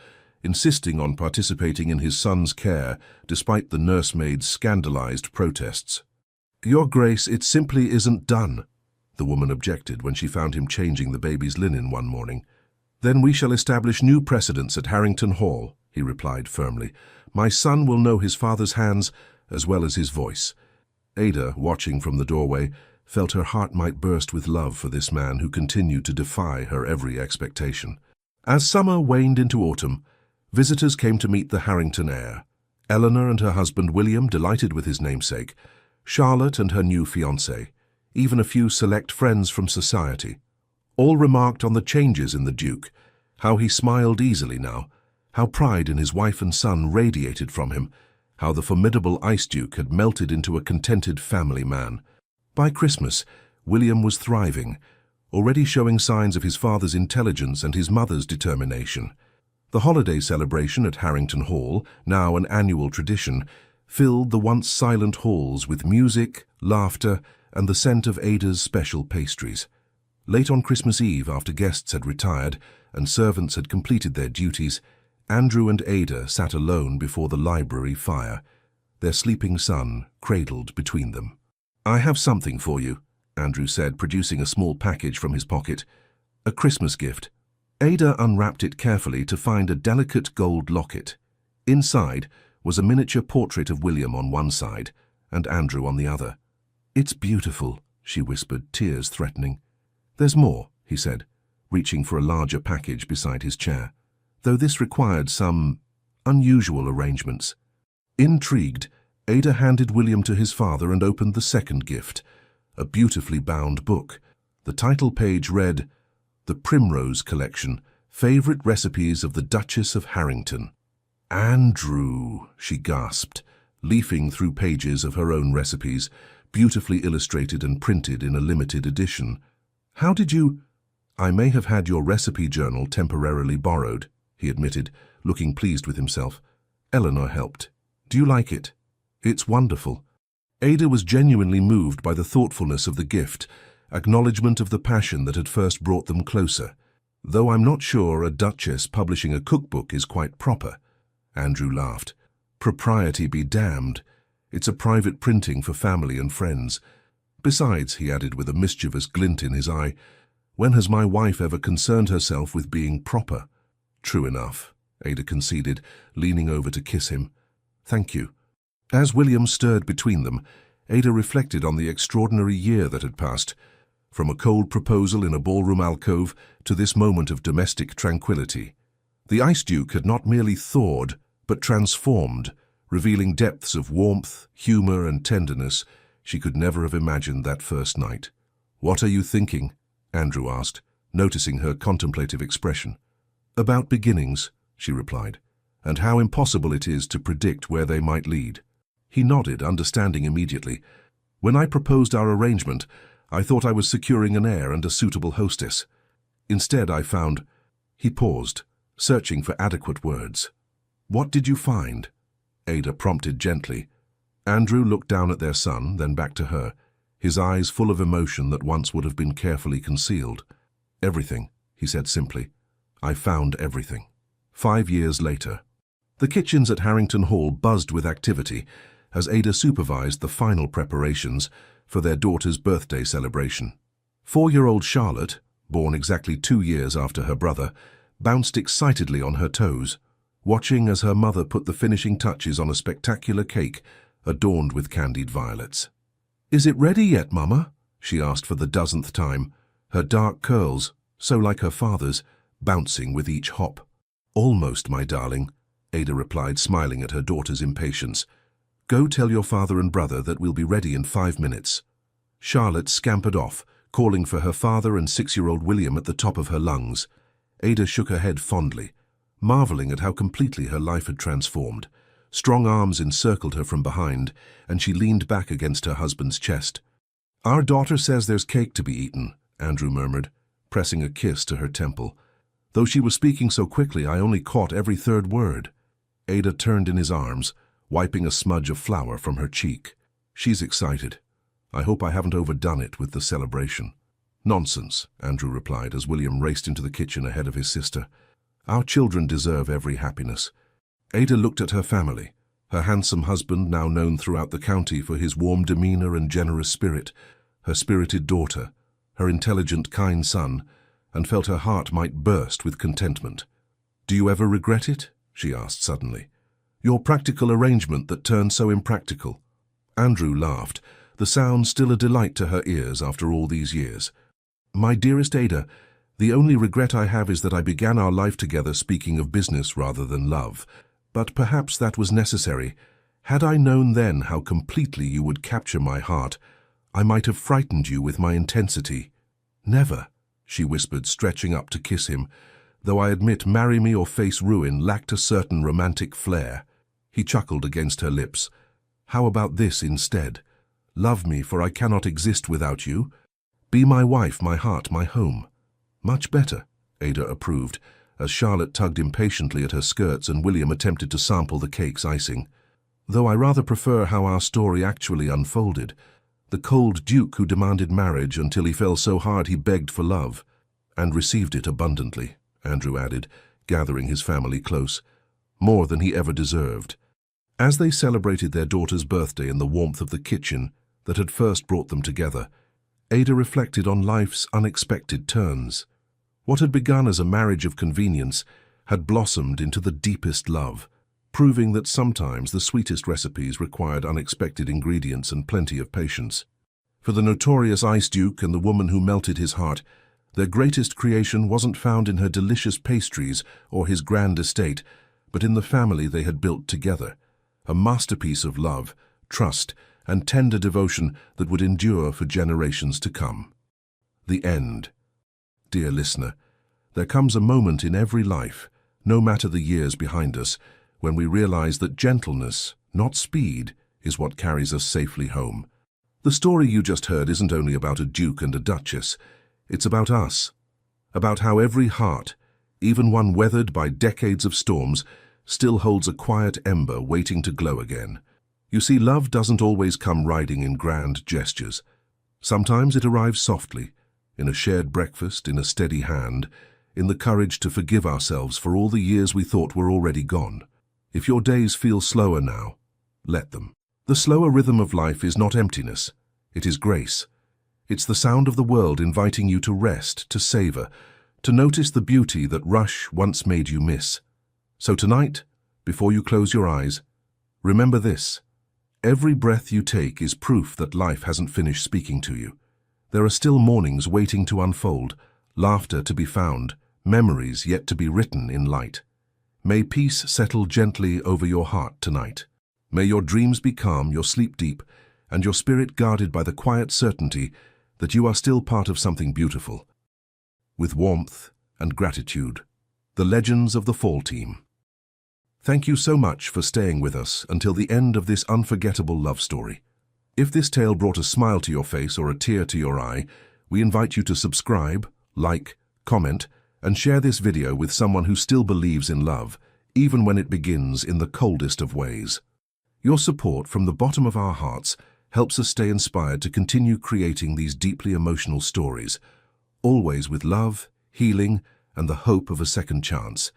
insisting on participating in his son's care despite the nursemaid's scandalized protests. Your Grace, it simply isn't done, the woman objected when she found him changing the baby's linen one morning. Then we shall establish new precedents at Harrington Hall, he replied firmly. My son will know his father's hands as well as his voice. Ada, watching from the doorway, felt her heart might burst with love for this man who continued to defy her every expectation. As summer waned into autumn, visitors came to meet the Harrington heir. Eleanor and her husband William, delighted with his namesake, Charlotte and her new fiancé, even a few select friends from society. All remarked on the changes in the Duke, how he smiled easily now, how pride in his wife and son radiated from him, how the formidable Ice Duke had melted into a contented family man. By Christmas, William was thriving, already showing signs of his father's intelligence and his mother's determination. The holiday celebration at Harrington Hall, now an annual tradition, filled the once silent halls with music, laughter, and the scent of Ada's special pastries. Late on Christmas Eve, after guests had retired and servants had completed their duties, Andrew and Ada sat alone before the library fire, their sleeping son cradled between them. I have something for you, Andrew said, producing a small package from his pocket. A Christmas gift. Ada unwrapped it carefully to find a delicate gold locket. Inside was a miniature portrait of William on one side and Andrew on the other. It's beautiful, she whispered, tears threatening. There's more, he said, reaching for a larger package beside his chair, though this required some unusual arrangements. Intrigued, Ada handed William to his father and opened the second gift, a beautifully bound book. The title page read, The Primrose Collection, Favorite Recipes of the Duchess of Harrington. Andrew, she gasped, leafing through pages of her own recipes, beautifully illustrated and printed in a limited edition. How did you— I may have had your recipe journal temporarily borrowed, he admitted, looking pleased with himself. Eleanor helped. Do you like it? It's wonderful. Ada was genuinely moved by the thoughtfulness of the gift, acknowledgement of the passion that had first brought them closer. Though I'm not sure a duchess publishing a cookbook is quite proper. Andrew laughed. Propriety be damned. It's a private printing for family and friends. Besides, he added with a mischievous glint in his eye, when has my wife ever concerned herself with being proper? True enough, Ada conceded, leaning over to kiss him. Thank you. As William stirred between them, Ada reflected on the extraordinary year that had passed, from a cold proposal in a ballroom alcove to this moment of domestic tranquility. The Ice Duke had not merely thawed, but transformed, revealing depths of warmth, humor, and tenderness she could never have imagined that first night. "What are you thinking?" Andrew asked, noticing her contemplative expression. "About beginnings," she replied, "and how impossible it is to predict where they might lead." He nodded, understanding immediately. "When I proposed our arrangement, I thought I was securing an heir and a suitable hostess. Instead, I found—" He paused, searching for adequate words. "What did you find?" Ada prompted gently. Andrew looked down at their son, then back to her, his eyes full of emotion that once would have been carefully concealed. "Everything," he said simply. "I found everything." 5 years later. The kitchens at Harrington Hall buzzed with activity as Ada supervised the final preparations for their daughter's birthday celebration. 4-year-old Charlotte, born exactly 2 years after her brother, bounced excitedly on her toes, watching as her mother put the finishing touches on a spectacular cake adorned with candied violets. "Is it ready yet, Mama?" she asked for the dozenth time, her dark curls, so like her father's, bouncing with each hop. "Almost, my darling," Ada replied, smiling at her daughter's impatience. "Go tell your father and brother that we'll be ready in 5 minutes." Charlotte scampered off, calling for her father and 6-year-old William at the top of her lungs. Ada shook her head fondly, marveling at how completely her life had transformed. Strong arms encircled her from behind, and she leaned back against her husband's chest. "Our daughter says there's cake to be eaten," Andrew murmured, pressing a kiss to her temple. Though she was speaking so quickly, I only caught every third word. Ada turned in his arms, wiping a smudge of flour from her cheek. "She's excited. I hope I haven't overdone it with the celebration." "Nonsense," Andrew replied as William raced into the kitchen ahead of his sister. "Our children deserve every happiness." Ada looked at her family, her handsome husband now known throughout the county for his warm demeanor and generous spirit, her spirited daughter, her intelligent, kind son, and felt her heart might burst with contentment. "Do you ever regret it?" she asked suddenly. "Your practical arrangement that turned so impractical?" Andrew laughed, the sound still a delight to her ears after all these years. "My dearest Ada, the only regret I have is that I began our life together speaking of business rather than love. But perhaps that was necessary. Had I known then how completely you would capture my heart, I might have frightened you with my intensity." "Never," she whispered, stretching up to kiss him, though I admit marry me or face ruin lacked a certain romantic flair. He chuckled against her lips. "How about this instead? Love me, for I cannot exist without you. Be my wife, my heart, my home." "Much better," Ada approved, as Charlotte tugged impatiently at her skirts and William attempted to sample the cake's icing. "Though I rather prefer how our story actually unfolded. The cold duke who demanded marriage until he fell so hard he begged for love, and received it abundantly," Andrew added, gathering his family close. "More than he ever deserved." As they celebrated their daughter's birthday in the warmth of the kitchen that had first brought them together, Ada reflected on life's unexpected turns. What had begun as a marriage of convenience had blossomed into the deepest love, proving that sometimes the sweetest recipes required unexpected ingredients and plenty of patience. For the notorious Ice Duke and the woman who melted his heart, their greatest creation wasn't found in her delicious pastries or his grand estate, but in the family they had built together, a masterpiece of love, trust, and tender devotion that would endure for generations to come. The end. Dear listener, there comes a moment in every life, no matter the years behind us, when we realize that gentleness, not speed, is what carries us safely home. The story you just heard isn't only about a duke and a duchess. It's about us, about how every heart, even one weathered by decades of storms, still holds a quiet ember waiting to glow again. You see, love doesn't always come riding in grand gestures. Sometimes it arrives softly, in a shared breakfast, in a steady hand, in the courage to forgive ourselves for all the years we thought were already gone. If your days feel slower now, let them. The slower rhythm of life is not emptiness, it is grace. It's the sound of the world inviting you to rest, to savor, to notice the beauty that rush once made you miss. So tonight, before you close your eyes, remember this. Every breath you take is proof that life hasn't finished speaking to you. There are still mornings waiting to unfold, laughter to be found, memories yet to be written in light. May peace settle gently over your heart tonight. May your dreams be calm, your sleep deep, and your spirit guarded by the quiet certainty that you are still part of something beautiful. With warmth and gratitude, the Legends of the Fall Team. Thank you so much for staying with us until the end of this unforgettable love story. If this tale brought a smile to your face or a tear to your eye, we invite you to subscribe, like, comment, and share this video with someone who still believes in love, even when it begins in the coldest of ways. Your support from the bottom of our hearts helps us stay inspired to continue creating these deeply emotional stories, always with love, healing, and the hope of a second chance.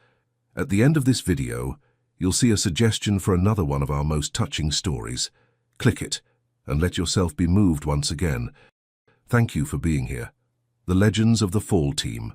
At the end of this video, you'll see a suggestion for another one of our most touching stories. Click it and let yourself be moved once again. Thank you for being here. The Legends of the Fall Team.